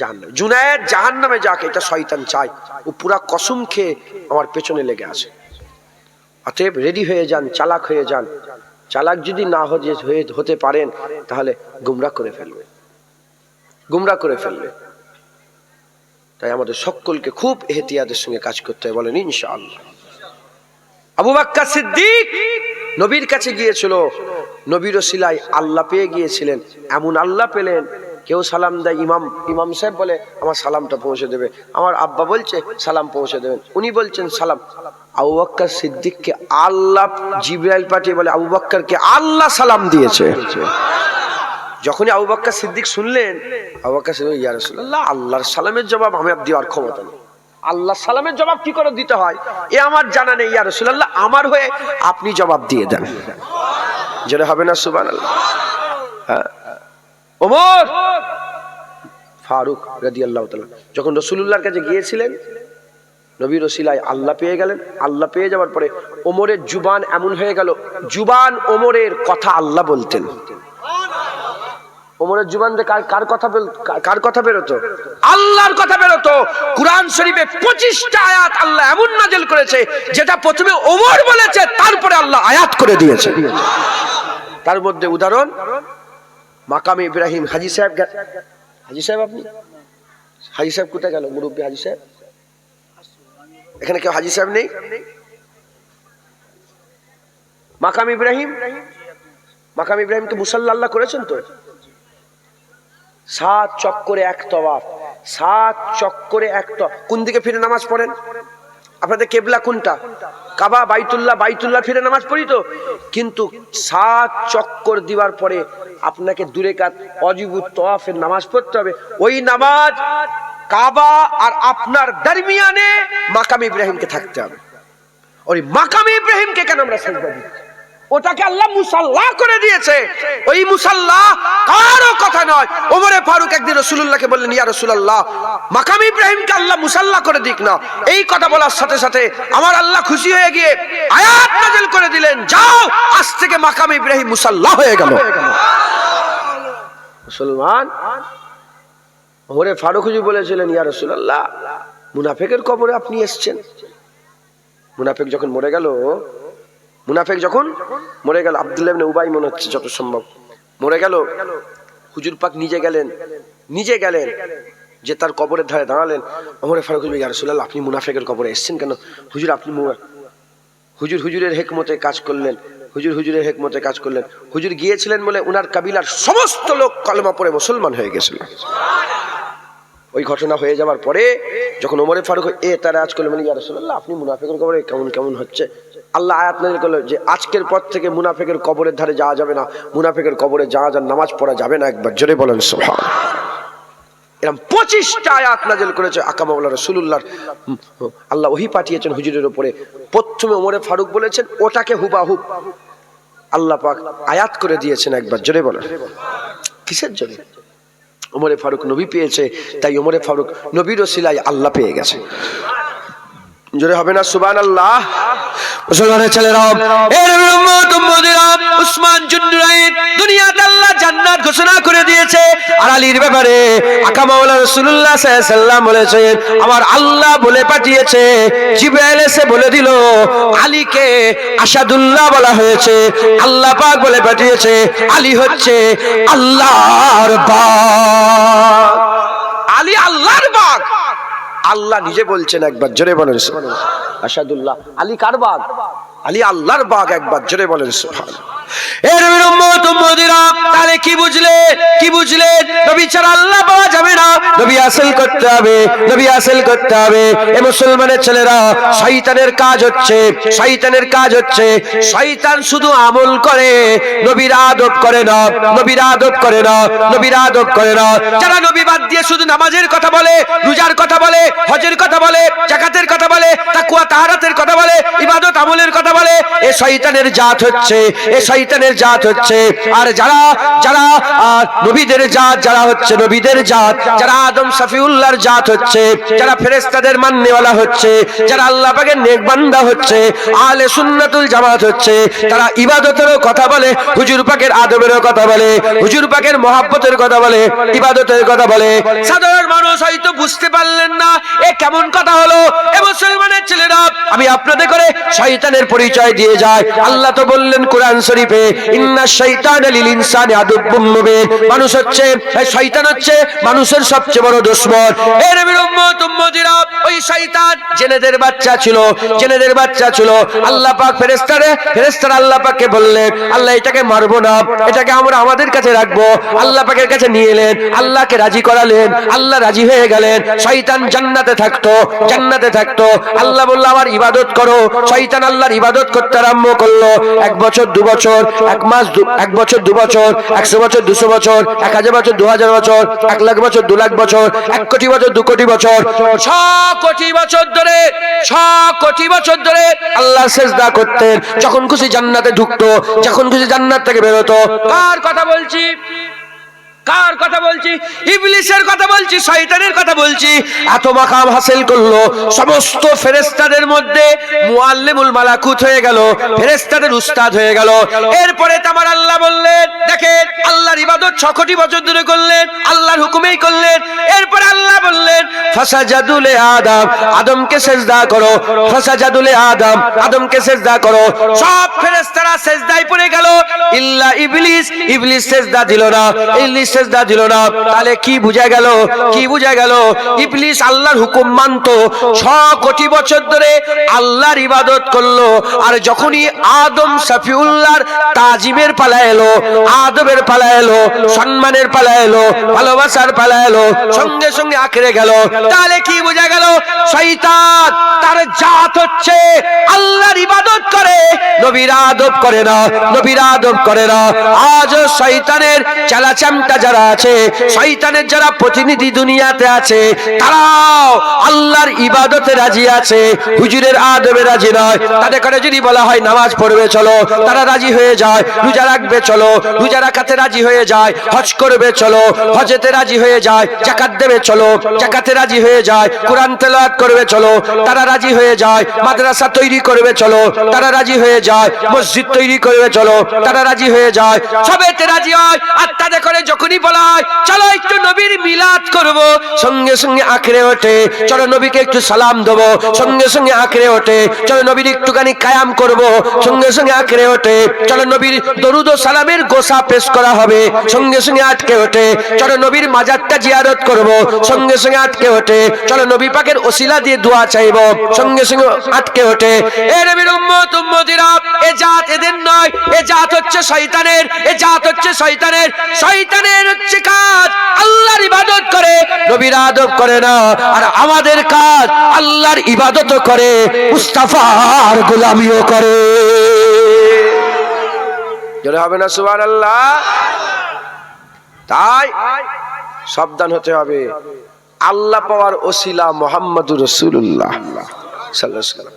জাহান্নামে। জুনায়েদ জাহান্নামে যাক, এটা শয়তান চাই। ও পুরা কসম খেয়ে আমার পেছনে লেগে আছে। অতএব রেডি হয়ে যান, চালাক হয়ে যান। চালাক যদি না হতে পারেন, তাহলে গুমরাহ করে ফেলবে, গুমরাহ করে ফেলবে। তাই আমাদের সকলকে খুব এহতিয়াতের সঙ্গে কাজ করতে হবে, বলেন ইনশাআল্লাহ। আবু বকর সিদ্দিক নবীর কাছে গিয়েছিল, নবীর ওসিলায় আল্লাহ পেয়ে গিয়েছিলেন। এমন আল্লাহ পেলেন, কেউ সালাম দেয়, ইমাম সাহেব বলে আমার সালামটা পৌঁছে দেবে, আমার আব্বা বলছে সালাম পৌঁছে দেবেন, উনি বলছেন সালাম। আবু বকর সিদ্দিককে আল্লাহ জিবরাইল পাঠিয়ে বলে, আবু বকরকে আল্লাহ সালাম দিয়েছে। যখনই আবু বকর সিদ্দিক শুনলেন, আবু বকর সিদ্দিক, ইয়া রাসূলুল্লাহ, আল্লাহর সালামের জবাব আমার দেওয়ার ক্ষমতা নেই। আল্লাহ সালামের জবাব কি করে দিতে হয় এ আমার জানা নেই, ইয়া রাসূলুল্লাহ, আমার হয়ে আপনি জবাব দিয়ে দেন। যেটা হবে না সুবহানাল্লাহ। ওমর ফারুক রাদিয়াল্লাহু তাআলা যখন রাসূলুল্লাহর কাছে গিয়েছিলেন, নবীর ওসিলায় আল্লাহ পেয়ে গেলেন। আল্লাহ পেয়ে যাওয়ার পরে ওমরের জুবান এমন হয়ে গেল, জুবান ওমরের কথা আল্লাহ বলতেন। ওমরের জুবান দিয়ে কার কথা বেরোতো? আল্লাহর কথা বেরোতো। কুরআন শরীফে 25টা আয়াত আল্লাহ এমন নাযিল করেছে, যেটা প্রথমে ওমর বলেছে, তারপরে আল্লাহ আয়াত করে দিয়েছে। তার মধ্যে উদাহরণ মাকামে ইব্রাহিম। হাজী সাহেব, আপনি হাজী সাহেব কোথায় গেল? মুরব্বী হাজী সাহেব, এখানে কেউ হাজী সাহেব নেই? মাকাম ইব্রাহিমকে মুসাল্লা আল্লাহ করেছেন তো। 7 চক্করে এক তওয়াফ, 7 চক্করে এক তওয়াফ। কোন দিকে ফিরে নামাজ পড়েন? আপনাদের কেবলা কোনটা? কাবা, বাইতুল্লাহ ফিরে নামাজ পড়ি তো। কিন্তু 7 চক্কর দিবার পরে আপনাকে 2 রাকাত ওয়াজিবুত তওয়াফের নামাজ পড়তে হবে। ওই নামাজ কাবা আর আপনার দরমিয়ানে মাকাম ইব্রাহিমকে থাকতে হবে। ওই মাকাম ইব্রাহিমকে কেন আমরা সিজদা দিই? ওটাকে আল্লাহ মুসাল্লা করে দিয়েছে। ওই মুসাল্লা কারো কথা নয়। ওমরে ফারুক একদিন রাসূলুল্লাহকে বললেন, ইয়া রাসূলুল্লাহ, মাকাম ইব্রাহিমকে আল্লাহ মুসাল্লা করে দিক না। এই কথা বলার সাথে সাথে আমার আল্লাহ খুশি হয়ে গিয়ে আয়াত নাযিল করে দিলেন, যাও, আজ থেকে মাকাম ইব্রাহিম মুসাল্লা হয়ে গেল। মুসলমান ওমরে ফারুক হুজুর বলেছিলেন, ইয়া রাসূলুল্লাহ, মুনাফিকের কবরে আপনি এসেছেন। মুনাফিক যখন মরে গেল, আব্দুল্লাহ ইবনে উবাই মনে হচ্ছে যত সম্ভব মরে গেল। হুজুর পাক নিজে গেলেন যে তার কবরের ধারে দাঁড়ালেন। ওমরে ফারুক হুজুর, ইয়া রাসূলুল্লাহ, আপনি মুনাফিকের কবরে এসেছেন কেন? হুজুর আপনি হুজুরের হিকমতে কাজ করলেন। হুজুর গিয়েছিলেন বলে উনার কাবিলার সমস্ত লোক কলেমা পড়ে মুসলমান হয়ে গেছিল। ওই ঘটনা হয়ে যাওয়ার পরে যখন ওমরে ফারুক তারা আজ করলেন, ইয়া রাসূলুল্লাহ, আপনি মুনাফিকের কবরে কেমন হচ্ছে? আল্লাহ আয়াত নাযিল করলো যে আজকের পর থেকে মুনাফিকের কবরের ধারে যাওয়া যাবে না, মুনাফিকের কবরে যাওয়া নামাজ পড়া যাবে না। একবার জোরে বলেন সুবহানাল্লাহ। এরকম 25টা আয়াত নাযিল করেছে আকা মাওলানা রাসূলুল্লাহ। আল্লাহ ওহী পাঠিয়েছেন হুজুরের উপরে। প্রথমে ওমরে ফারুক বলেছেন, ওটাকে হুবাহুব আল্লাহ পাক আয়াত করে দিয়েছেন। একবার জোরে বলেন কিসের জন্য? ওমরে ফারুক নবী পেয়েছে, তাই ওমরে ফারুক নবীর ওসিলায় আল্লাহ পেয়ে গেছে। জোরে হবে না সুবহানাল্লাহ? মুসলমানের ছেলেরা, এর উম্মত উম্মতিরা, উসমান জুন্নুরাইন দুনিয়াতে আল্লাহ জান্নাত ঘোষণা করে দিয়েছে। আর আলীর ব্যাপারে আকা মাওলানা রাসূলুল্লাহ সাল্লাল্লাহু আলাইহি ওয়াসাল্লাম বলেছেন, আমার আল্লাহ বলে পাঠিয়েছে, জিবরাইল এসে বলে দিল আলীকে আসাদুল্লাহ বলা হয়েছে। আল্লাহ পাক বলে পাঠিয়েছে আলী হচ্ছে আল্লাহর বাগ। আলী আল্লাহর বাগ। আল্লাহ নিজে বলছেন, একবার জোরে বলেন সুবহানাল্লাহ। আসাদুল্লাহ আলী কার বাগ? আলী আল্লাহর বাগ। একবার জোরে বলেন সুবহানাল্লাহ। এর উম্মত উম্মতিরা, তাহলে কি বুঝলে? কি বুঝলে? নবী ছাড়া আল্লাহ পাওয়া যাবে না। নবী হাসিল করতে হবে, নবী হাসিল করতে হবে। এ মুসলমানের ছেলেরা, শয়তানের কাজ হচ্ছে, শয়তানের কাজ হচ্ছে, শয়তান শুধু আমল করে, নবীর আদব করে না, নবীর আদব করে না, নবীর আদব করে না। যারা নবী বাদ দিয়ে শুধু নামাজের কথা বলে, রোজার কথা বলে, হজের কথা বলে, যাকাতের কথা বলে, তাকওয়া তাহারাতের কথা বলে, ইবাদত আমলের কথা বলে, এ শয়তানের জাত হচ্ছে, এ শয়তানের জাত হচ্ছে। আর যারা যারা নবীদের জাত, যারা হচ্ছে নবীদের জাত, যারা আদম শফিউল্লাহর জাত হচ্ছে, যারা ফেরেশতাদের মাননেওয়ালা হচ্ছে, যারা আল্লাহ পাকের নেক বান্দা হচ্ছে, আহলে সুন্নাতুল জামাত হচ্ছে, তারা ইবাদতেরও কথা বলে, হুজুর পাকের আদবেরও কথা বলে, হুজুর পাকের মহব্বতের কথা বলে, ইবাদতের কথা বলে। সাধারণ মানুষ হয়তো বুঝতে পারলেন না এ কেমন কথা হলো। এ মুসলমানের ছেলেরা, আমি আপনাদের করে শয়তানের পরিচয় দিয়ে যাই। আল্লাহ তো বললেন কোরআন শরীফে, ইন্নাশ শাইতানা লিল ইনসানি আদুব্বুম মুবিন। মানুষ হচ্ছে, শয়তান হচ্ছে মানুষের সবচেয়ে বড় দুশমন। এর নবীর উম্মত উম্মতিরা, ওই শয়তান জেনেদের বাচ্চা ছিল, জেনেদের বাচ্চা ছিল। আল্লাহ পাক ফেরেশতারা আল্লাহ পাককে বললেন, আল্লাহ এটাকে মারবো না, এটাকে আমরা আমাদের কাছে রাখবো। আল্লাহ পাকের কাছে নিয়ে এলেন, আল্লাহকে রাজি করালেন, আল্লাহ রাজি হয়ে গেলেন। শয়তান জান্নাতে থাকতো, জান্নাতে থাকতো। আল্লাহ বলল আমার ইবাদত করো। শয়তান আল্লাহর ইবাদত করতে আরম্ভ করলো। 1 বছর 2 বছর, 1 মাস, 1 বছর 2 বছর, 100 বছর 200 বছর, 1000 বছর 2000 বছর, 1 লাখ বছর 2 লাখ বছর, 1 কোটি বছর 2 কোটি বছর, 6 কোটি বছর ধরে, 6 কোটি বছর ধরে আল্লাহ সিজদা করতেন। যখন খুশি জান্নাতে ঢুকতো, যখন খুশি জান্নাত থেকে বের হতো। কার কথা বলছি? কার কথা বলছি? ইবলিসের কথা বলছি, শয়তানের কথা বলছি। এত মাকাম হাসিল করলো, সমস্ত ফেরেশতাদের মধ্যে মুআল্লিমুল মালাকুত হয়ে গেল, ফেরেশতাদের উস্তাদ হয়ে গেল। এরপরে আমার আল্লাহ বললেন, দেখেন আল্লাহর ইবাদত 6 কোটি বছর ধরে করলেন, আল্লাহর হুকুমেই করলেন। এরপরে আল্লাহ বললেন ফাসাজাদু লি আদম, আদমকে সিজদা করো। ফাসাজাদু লি আদম, আদমকে সিজদা করো। সব ফেরেশতারা সিজদায় পড়ে গেল, ইল্লা ইবলিস, ইবলিস সিজদা দিল না, ইবলিস সিজদা দিল না। তাহলে কি বুঝা গেল? কি বুঝা গেল? ইবলিস আল্লাহর হুকুম মানতো, 6 কোটি বছর ধরে আল্লাহর ইবাদত করলো। আর যখনই আদম শফিউল্লাহর তাজিমের পালা এলো, আদবের পালা এলো, সম্মানের পালা এলো, ভালোবাসার পালা এলো, সঙ্গে সঙ্গে আঁকড়ে গেল। তাহলে কি বুঝা গেল? শয়তান তার জাত হচ্ছে আল্লাহর ইবাদত করে, নবীর আদব করে না, নবীর আদব করে না। আজ শয়তানের চালাচামটা যারা আছে, শয়তানের যারা প্রতিনিধি দুনিয়াতে আছে, তারাও আল্লাহর ইবাদতে রাজি আছে, হুজুরের আদবে রাজি নয়। তাদের করে যদি বলা হয় নামাজ পড়বে চলো, তারা রাজি হয়ে যায়। রোজা রাখবে চলো, রোজা রাখাতে রাজি হয়ে যায়। হজ করবে চলো, হজেতে রাজি হয়ে যায়। যাকাত দেবে চলো, যাকাতে রাজি হয়ে যায়। কোরআন তেলাওয়াত করবে চলো, তারা রাজি হয়ে যায়। মাদ্রাসা তৈরি করবে চলো, তারা রাজি হয়ে যায়। মসজিদ তৈরি করবে চলো, তারা রাজি হয়ে যায়। সবেতে রাজি হয়। আর তাদের করে যখনই বলা হয় চলো একটু নবীর মিলাদ করব, সঙ্গে সঙ্গে আঁকড়ে ওঠে। চলো নবীকে একটু সালাম দেবো, সঙ্গে সঙ্গে আঁকড়ে ওঠে। চলো নবীর একটুখানি কায়াম করব, সঙ্গে সঙ্গে আঁকড়ে ওঠে। চলো নবীর দরুদ ও সালামের গোসা পেশ করা হবে, সঙ্গে সঙ্গে আটকে ওঠে। চলো নবীর মাজারটা জিয়ারত করব, সঙ্গে সঙ্গে আটকে ওঠে। চলো নবী পাকের ওসিলা দিয়ে দোয়া চাইবো, সঙ্গে সঙ্গে আটকে ওঠে। এ নবীর উম্মত উম্মতিরা, এ জাত এদের নয়, এ জাত হচ্ছে শয়তানের, এ জাত হচ্ছে শয়তানের। শয়তানের হচ্ছে কাজ আল্লাহর ইবাদত করে, নবীর আদব করে না। আর আমাদের কাজ আল্লাহর ইবাদত করে, মুস্তাফার গোলামিও করে। জোরে হবে না সুবহানাল্লাহ? তাই সাবধান হতে হবে। আল্লাহ পাওয়ার ওসিলা মুহাম্মদুর রাসূলুল্লাহ সাল্লাল্লাহু আলাইহি ওয়াসাল্লাম।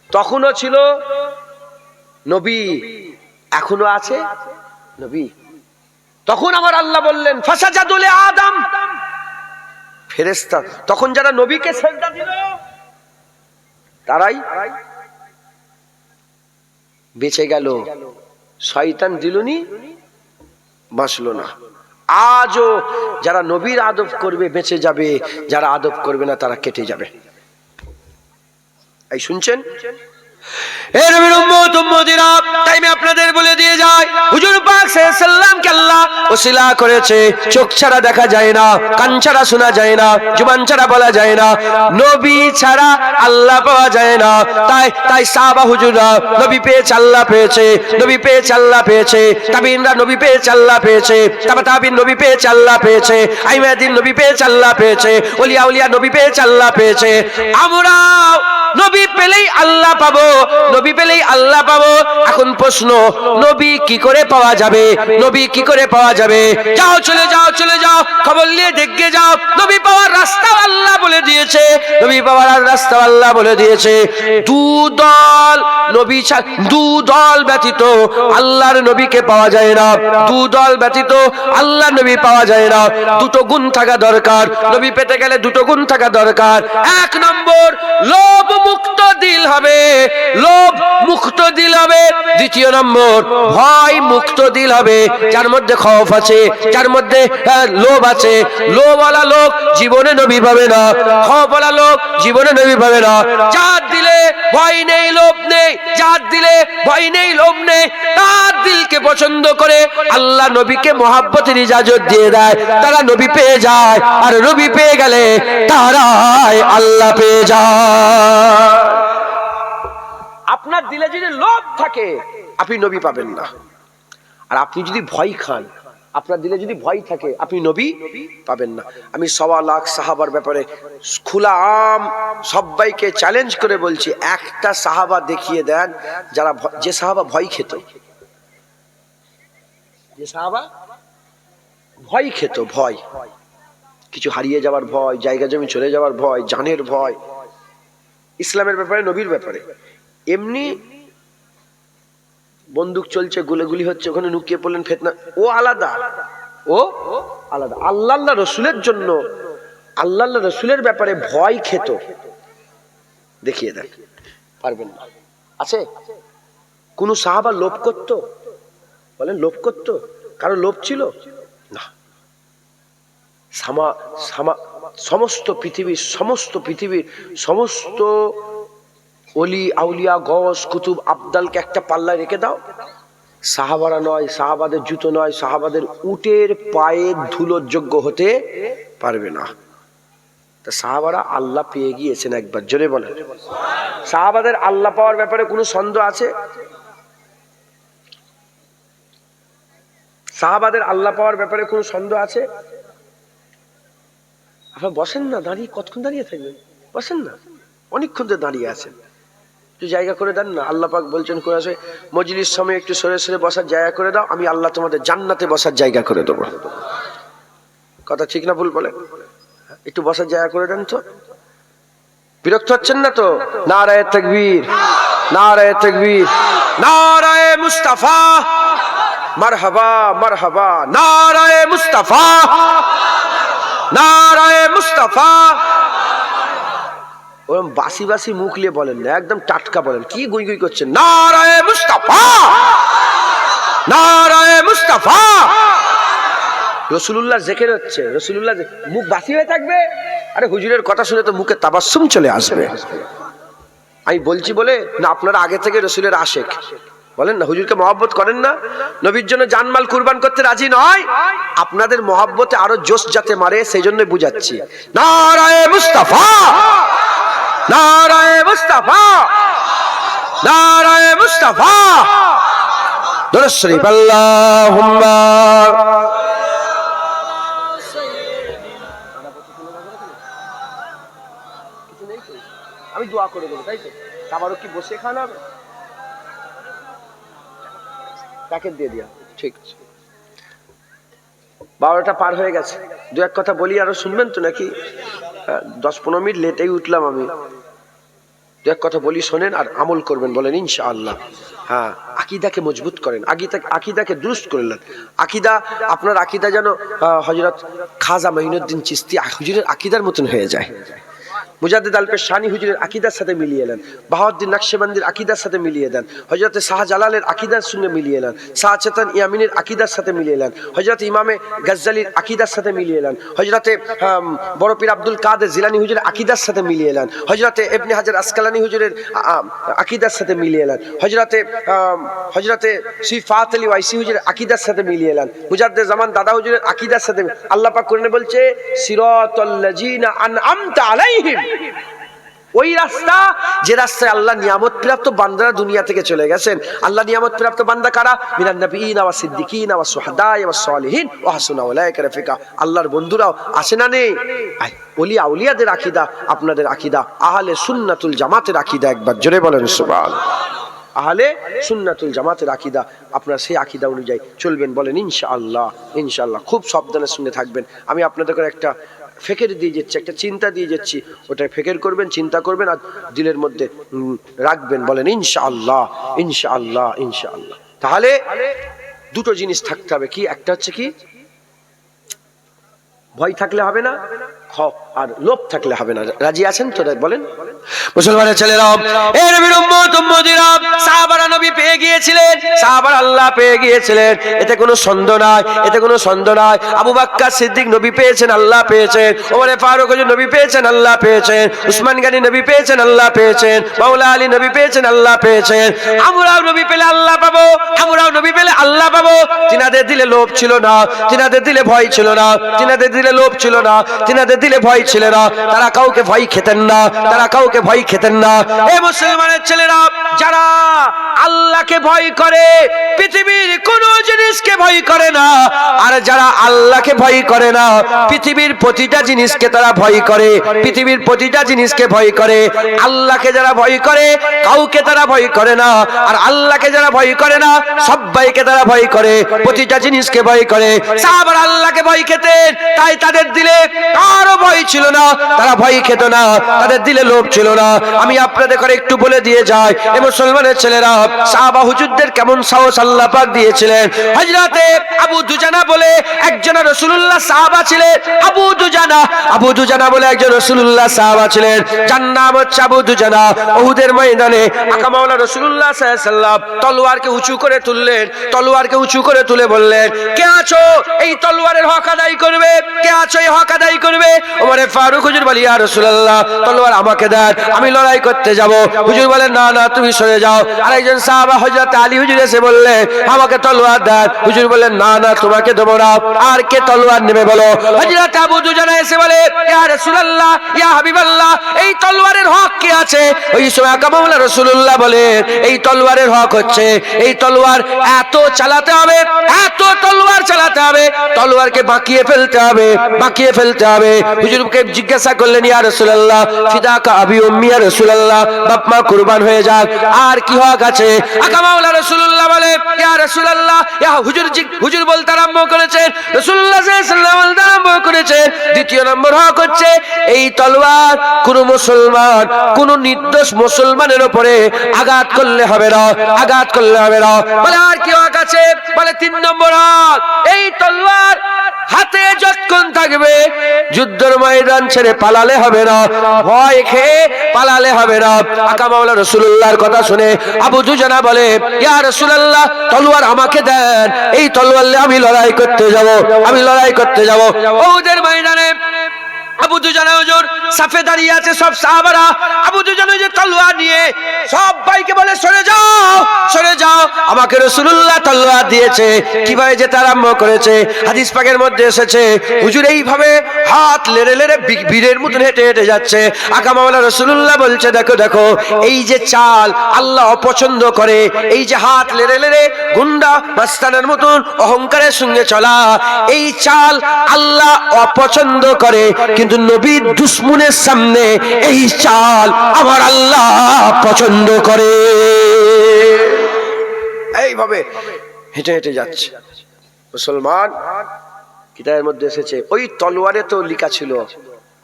তখনও ছিল নবী, এখনো আছে নবী। তখন আমার আল্লাহ বললেন ফাসাজাদু লি আদম, ফেরেশতা তখন যারা নবীকে সিজদা দিল তারাই বেঁচে গেল, শয়তান দিলনি বাঁচলো না। আজও যারা নবীর আদব করবে বেঁচে যাবে, যারা আদব করবে না তারা কেটে যাবে। এই শুনছেন? এ নবীর উম্মত উম্মতিরা, তাই আমি আপনাদের বলে দিয়ে যাই, হুজুর পাক সাল্লাল্লাহু আলাইহি সাল্লামকে আল্লাহ ওসিলা করেছে। চোখ ছাড়া দেখা যায় না, কান ছাড়া শোনা যায় না, জবান ছাড়া বলা যায় না, নবী ছাড়া আল্লাহ পাওয়া যায় না। তাই সাহাবা হুজুররা নবী পেয়েছে, আল্লাহ পেয়েছে, নবী পেয়েছে, আল্লাহ পেয়েছে, তাবিইনরা নবী পেয়েছে, আল্লাহ পেয়েছে, তাবিইন নবী পেয়েছে, আল্লাহ পেয়েছে, আইমাদিন নবী পেয়েছে, আল্লাহ পেয়েছে, ওলিয়া উলিয়া নবী পেয়েছে, আল্লাহ পেয়েছে। আমরা নবী পেলেই আল্লাহ পাবো, নবী পেলেই আল্লাহ পাবো। এখন প্রশ্ন, নবী কি করে পাওয়া যাবে? নবী কি করে পাওয়া যাবে? যাও চলে যাও, চলে যাও, খবর নিয়ে দেখে যাও। নবী পাওয়ার রাস্তা আল্লাহ বলে দিয়েছে, নবী পাওয়ার রাস্তা আল্লাহ বলে দিয়েছে। দু দল ব্যতীত আল্লাহর নবীকে পাওয়া যায় না, দু দল ব্যতীত আল্লাহর নবী পাওয়া যায় না। দুটো গুণ থাকা দরকার, নবী পেতে গেলে দুটো গুণ থাকা দরকার। এক নম্বর, লোভ মুক্ত দিল হবে, লোভ মুক্ত দিল হবে। দ্বিতীয় নম্বর, ভয় মুক্ত দিল হবে, যার মধ্যে খৌফ আছে, যার মধ্যে লোভ আছে। লোভওয়ালা লোক জীবনে নবী পাবে না, খৌফওয়ালা লোক জীবনে নবী পাবে না। যার দিলে ভয় নেই, লোভ নেই, যার দিলে ভয় নেই, লোভ নেই, তার দিলকে পছন্দ করে আল্লাহ নবীকে মহাব্বতের ইজাজত দিয়ে দেয়, তারা নবী পেয়ে যায়। আর নবী পেয়ে গেলে তারাই আল্লাহ পেয়ে যায়। আপনার দিলে যদি লোভ থাকে আপনি নবী পাবেন না। আর আপনি যদি ভয় খান, আপনার দিলে যদি ভয় থাকে আপনি নবী পাবেন না। আমি 1.25 লাখ সাহাবার ব্যাপারে খোলা আম সবাইকে চ্যালেঞ্জ করে বলছি, একটা সাহাবা দেখিয়ে দেন যারা যে সাহাবা ভয় খেত, যে সাহাবা ভয় খেত, ভয়, কিছু হারিয়ে যাওয়ার ভয়, জায়গা জমি চলে যাওয়ার ভয়, জানের ভয়, ইসলামের ব্যাপারে, নবীর ব্যাপারে। এমনি বন্দুক চলছে, গুলি হচ্ছে, ওখানে নুকিয়ে পড়লেন, ফিতনা, ও আলাদা, ও আলাদা। আল্লাহ রসুলের জন্য, আল্লাহ রসুলের ব্যাপারে ভয় খেত, দেখিয়ে দেন, পারবেন না। আছে কোন সাহাবা লোভ করত? বলেন, লোভ করত? কারো লোভ ছিল না। সমস্ত পৃথিবীর সমস্ত ওলি আউলিয়া গস কুতুব আবদালকে একটা পাল্লায় রেখে দাও, সাহাবারা নয়, সাহাবাদের জুতো নয়, সাহাবাদের উটের পায়ের ধুলোর যোগ্য হতে পারবে না। তা সাহাবারা আল্লাহ পেয়ে গিয়েছেন একবার, জোরে বলেন। সাহাবাদের আল্লাহ পাওয়ার ব্যাপারে কোনো সন্দেহ আছে? সাহাবাদের আল্লাহ পাওয়ার ব্যাপারে কোনো সন্দেহ আছে? আপনার বসেন না, দাঁড়িয়ে কতক্ষণ দাঁড়িয়ে থাকবেন? বসেন না, অনেকক্ষণ ধরে দাঁড়িয়ে আছেন, একটু জায়গা করে দেন না। আল্লাহ পাক বলছেন কোরআনে, মজলিস সময় একটু সরে সরে বসার জায়গা করে দাও, আমি আল্লাহ তোমাদের জান্নাতে বসার জায়গা করে দেবো। কথা ঠিক না ভুল বলেন? একটু বসার জায়গা করে দেন তো। বিরক্ত হচ্ছেন না তো? নারায়ে তাকবীর, নারায়ে তাকবীর, নারায়ে মুস্তাফা, মারহাবা মারহাবা, নারায়ে মুস্তাফা, নারায়ে মুস্তাফা। ওরকম বাসি বাসি মুখ নিয়ে বলেন না, একদম টাটকা বলেন। কি গুই গুই করছেন? নারায়ে মুস্তাফা, নারায়ে মুস্তাফা। রাসূলুল্লাহ জিকির হচ্ছে, রাসূলুল্লাহ মুখ বাসি হয়ে থাকবে? আরে হুজুরের কথা শুনে তো মুখে তাবাসসুম চলে আসবে। আমি বলছি বলে না আপনারা আগে থেকে রাসূলের আশিক? বলেন না, হুজুরকে মহব্বত করেন না? নবীর জন্য জানমাল কুরবান করতে রাজি নয়? আপনাদের মহব্বতে আরো জোশ যাতে মারে সেই জন্যই বুঝাচ্ছি। নারায়ে মুস্তাফা, নারায়ে মুস্তাফা, নারায়ে মুস্তাফা। দরুদ শরীফ আল্লাহুম্মা। আমি দোয়া করে দেবো, তাই তো? আবারও কি বসে খান হবে? প্যাকেট দিয়ে দিয়া, ঠিক আছে। 12টা পার হয়ে গেছে, দু এক কথা বলি, আরো শুনবেন তো নাকি? 10-15 মিনিট লেটেই উঠলাম আমি, দু এক কথা বলি শোনেন আর আমল করবেন, বলেন ইনশাআল্লাহ। হ্যাঁ, আকীদাকে মজবুত করেন, আকীদাকে দুরুস্ত করলেন। আকীদা, আপনার আকীদা যেন হযরত খাজা মাইনুদ্দিন চিশতি হুজুরের আকীদার মতন হয়ে যায়, মুজাদ্দিদ আল পেশানি হুজুরের আকীদার সাথে মিলিয়ে নেন, বাহাউদ্দিন নকশবন্দির আকীদার সাথে মিলিয়ে দেন, হযরত শাহজালালের আকীদার সঙ্গে মিলিয়ে নেন, শাহ চেতন ইয়ামিনের আকীদার সাথে মিলিয়ে নেন, হযরত ইমামে গজ্জালির আকীদার সাথে মিলিয়ে নেন, হযরত বড় পীর আব্দুল কাদের জিলানী হুজুরের আকীদার সাথে মিলিয়ে নেন, হযরত ইবনে হাজার আসকালানী হুজুরের আকীদার সাথে মিলিয়ে নেন, হযরত সিফাত আলী ওয়াইসি হুজুরের আকীদার সাথে মিলিয়ে নেন, মুজাদ্দিদ জামান দাদা হুজুরের আকীদার সাথে। আল্লাহ পাক কোরআনে বলছে সিরাতাল্লাযিনা আনআমতা আলাইহিম, ওই রাস্তা যে রাস্তায় আল্লাহ নিয়ামত প্রাপ্ত বান্দারা দুনিয়া থেকে চলে গেছেন। আল্লাহ নিয়ামত প্রাপ্ত বান্দা কারা? মিনান নবিয়িনা ওয়াস সিদ্দিকিনা ওয়াস শুহাদা ওয়াস সালিহিন ওয়া হাসুনা উলাইকা রাফিকা। আল্লাহর বন্ধুরাও আসে না নেই? ওলিয়া আউলিয়াদের আকীদা, আপনাদের আকীদা আহলে সুন্নাতুল জামাতের আকীদা, একবার জোরে বলেন সুবহানাল্লাহ। আহলে সুন্নাতুল জামাতের আকীদা, আপনারা সেই আকীদা অনুযায়ী চলবেন, বলেন ইনশাআল্লাহ। ইনশাআল্লাহ খুব সাবধানের সঙ্গে থাকবেন। আমি আপনাদের করে একটা ফেকের দিয়ে যাচ্ছি, একটা চিন্তা দিয়ে যাচ্ছি, ওটা ফেকের করবেন, চিন্তা করবেন আর দিলের মধ্যে রাখবেন, বলেন ইনশাআল্লাহ। ইনশাআল্লাহ ইনশাআল্লাহ। তাহলে দুটো জিনিস থাকতে হবে, কি? একটা হচ্ছে কি, ভয় থাকলে হবে না, আর লোভ থাকলে হবে না। রাজি আছেন তো? বলেন মুসলমানের ছেলেরা, এ নবীর উম্মত উম্মতিরা, সাহাবারা নবী পেয়ে গিয়েছিলেন, সাহাবারা আল্লাহ পেয়ে গিয়েছিলেন, এতে কোনো সন্দেহ নাই, এতে কোনো সন্দেহ নাই। আবু বকর সিদ্দিক নবী পেয়েছেন, আল্লাহ পেয়েছেন, ওমর ফারুক নবী পেয়েছেন, আল্লাহ পেয়েছেন, উসমান গনি নবী পেয়েছেন, আল্লাহ পেয়েছেন, মাওলা আলী নবী পেয়েছেন, আল্লাহ পেয়েছেন। আমরাও নবী পেলে আল্লাহ পাবো, আমরাও নবী পেলে আল্লাহ পাবো। তিনাদের দিলে লোভ ছিল না, তিনাদের দিলে ভয় ছিল না, তিনাদের দিলে লোভ ছিল না, তিনাদের দিলে ভয় ছিল না, তারা কাউকে ভয় খেতেন না, তারা কাউকে ভয় খেতেন না। এই মুসলমানের ছেলেরা, যারা আল্লাহকে ভয় করে, পৃথিবীর কোন জিনিসকে ভয় করে না, আর যারা আল্লাহকে ভয় করে না, পৃথিবীর প্রতিটা জিনিসকে তারা ভয় করে, পৃথিবীর প্রতিটা জিনিসকে ভয় করে। আল্লাহকে যারা ভয় করে, কাউকে তারা ভয় করে না, আর আল্লাহকে যারা ভয় করে না, সবাইকে তারা ভয় করে, প্রতিটা জিনিসকে ভয় করে। সাহাবারা আল্লাহকে ভয় খেতেন, তাই তাদের দিলে কারো ভয় ছিল না, তারা ভয় খেত না, তাদের দিলে লোভ ছিল না। আমি আপনাদের করে একটু বলে দিয়ে যাই, এ মুসলমানের ছেলেরা, সাহাবা হুজুরদের কেমন সাহস আল্লাহ পাক দিয়েছিলেন। হযরতে আবু দুজানা বলে একজন রাসূলুল্লাহ সাহাবা ছিলেন, আবু দুজানা বলে একজন রাসূলুল্লাহ সাহাবা ছিলেন, যার নাম হচ্ছে আবু দুজানা। উহুদের ময়দানে আকা মাওলা রাসূলুল্লাহ সাল্লাল্লাহু আলাইহি ওয়াসাল্লাম তলোয়ারকে উঁচু করে তুললেন, তলোয়ারকে উঁচু করে তুলে বললেন, কে আছো এই তলোয়ারের হক আদায় করবে? কে আছো এই হক আদায় করবে? ওমর ফারুক হুজুর বলে, ইয়া রাসূলুল্লাহ, তলোয়ার আমাকে দেন, আমি লড়াই করতে যাব। হুজুর বলেন, না না, তুমি সরে যাও। আরেকজন সাহাবা হযরত আলী হুজুর এসে বললেন, আমাকে তলোয়ার দেন। হুজুর বলেন, না না, তোমাকে দেব না। আর কে তলোয়ার নেবে বলো? হযরত আবু দুজানা এসে বলে, ইয়া রাসূলুল্লাহ, ইয়া হাবিবাল্লাহ, এই তলোয়ারের হক কে আছে? ওই সময় আকা মাওলা রাসূলুল্লাহ বলে, এই তলোয়ারের হক হচ্ছে, এই তলোয়ার এত চালাতে হবে, এত তলোয়ার চালাতে হবে, তলোয়ারকে বাঁকিয়ে ফেলতে হবে, বাঁকিয়ে ফেলতে হবে। হুজুরকে জিজ্ঞাসা করলেন, ইয়া রাসূলুল্লাহ, ফিদাকা আবি উম্মি, ইয়া রাসূলুল্লাহ, বাপ মা কুরবান হয়ে যাক, আর কি হক আছে? আকা মাওলা রাসূলুল্লাহ বলে, ইয়া রাসূলুল্লাহ, ইয়া হুজুর বলতে আরম্ভ করেছেন, রাসূলুল্লাহ সাল্লাল্লাহু আলাইহি ওয়াসাল্লাম বলতে আরম্ভ করেছেন, দ্বিতীয় নম্বর হক হচ্ছে, এই তলোয়ার কোন মুসলমান, কোন নির্দোষ মুসলমানের উপরে আঘাত করলে হবে না, আঘাত করলে হবে না। বলে, আর কি হক আছে? বলে, 3 নম্বর হক, এই তলোয়ার হাতে যতক্ষণ থাকবে, যুদ্ধের ময়দান ছেড়ে পালালে হবে না, ভয় খেয়ে পালালে হবে না। আকা মাওলা রাসূলুল্লাহর কথা শুনে আবু দুজানা বলে, ইয়া রাসূলুল্লাহ, তলোয়ার আমাকে দেন, এই তলোয়ার নিয়ে আমি লড়াই করতে যাব, আমি লড়াই করতে যাব। ওদের ময়দানে আবু দুজানা হুজুর সাফে দাঁড়িয়ে আছে, সব সাহাবারা আবু দুজানা যে তলোয়ার নিয়ে সব ভাইকে বলে, সরে যাও, সরে যাও, আমাকে রাসূলুল্লাহ তলোয়ার দিয়েছে। কিভাবে যেতে আরম্ভ করেছে, হাদিস পাকের মধ্যে এসেছে, হুজুর এইভাবে হাত লেড়ে লেড়ে বীরের মতন হেঁটে হেঁটে যাচ্ছে। আকা মাওলা রাসূলুল্লাহ বলছে, দেখো দেখো, এই যে চাল আল্লাহ অপছন্দ করে, এই যে হাত লেড়ে লেড়ে গুন্ডা মাস্তানের মতন অহংকারের সঙ্গে চলা, এই চাল আল্লাহ অপছন্দ করে, কিন্তু নবীর দুশমনের সামনে এই চাল আমার আল্লাহ পছন্দ করে। এইভাবে হেঁটে হেঁটে যাচ্ছে মুসলমান। কিতাবের মধ্যে এসেছে ওই তলোয়ারে তো লেখা ছিল,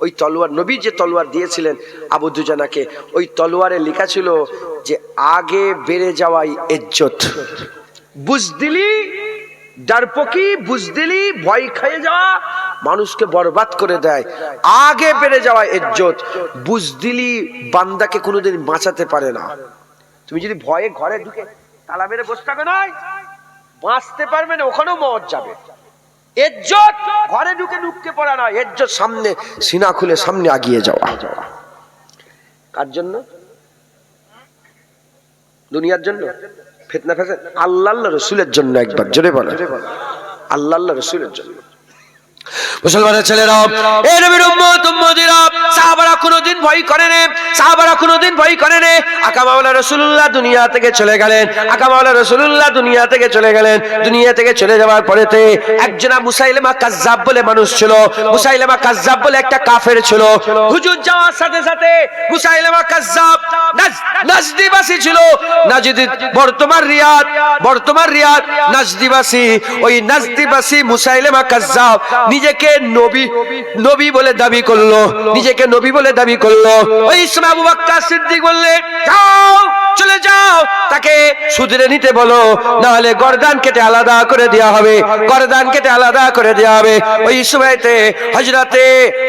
ওই তলোয়ার নবী যে তলোয়ার দিয়েছিলেন আবু দুজানাকে, ওই তলোয়ারে লেখা ছিল যে আগে বেড়ে যাওয়াই ইজ্জত, বুজদিলি ডারপোকি, বুজদিলি ভয় খেয়ে যাওয়া মানুষকে বরবাদ করে দেয়, আগে বেড়ে যাওয়া ইজ্জত। বুজদিলি বান্দাকে কোনোদিন বাঁচাতে পারে না। তুমি যদি ভয়ে ঘরে ঢুকে তালা মেরে বসে থাকো না, বাঁচতে পারবে না, ওখানেও মওত যাবে। ইজ্জত ঘরে ঢুকে ঢুকতে পড়া না, ইজ্জত সামনে সিনা খুলে সামনে আগিয়ে যাওয়া। কার জন্য? দুনিয়ার জন্য? ফিতনা ফ্যাশন? আল্লাহ রসুলের জন্য। একবার জোরে বলো, আল্লাহ রসুলের জন্য। মুসলমানের ছেলেরা, এই নবীর উম্মত উম্মতিরা, সাহাবারা কোনোদিন ভয় করে না, সাহাবারা কোনোদিন ভয় করে না। আকা মাওলা রাসূলুল্লাহ দুনিয়া থেকে চলে গেলেন, আকা মাওলা রাসূলুল্লাহ দুনিয়া থেকে চলে গেলেন। দুনিয়া থেকে চলে যাওয়ার পরেতে একজনা মুসাইলিমা কাজ্জাব বলে মানুষ ছিল। মুসাইলিমা কাজ্জাব বলে একটা কাফের ছিল। হুজুর যাওয়ার সাথে সাথে মুসাইলিমা কাজ্জাব নাজদিবাসী ছিল। নাজদি বর্তমান রিয়াদ নাজদিবাসী। ওই নাজদিবাসী মুসাইলিমা কাজ্জাব নিজেকে নবী বলে দাবি করলো, নিজেকে নবী বলে দাবি করলো। ওই সময় আবু বকর সিদ্দিক বললে, যাও চলে যাও, তাকে শুধরে নিতে বলো, না হলে গর্দান কেটে আলাদা করে দেওয়া হবে, গর্দান কেটে আলাদা করে দেওয়া হবে। ওই সময়তে হযরতে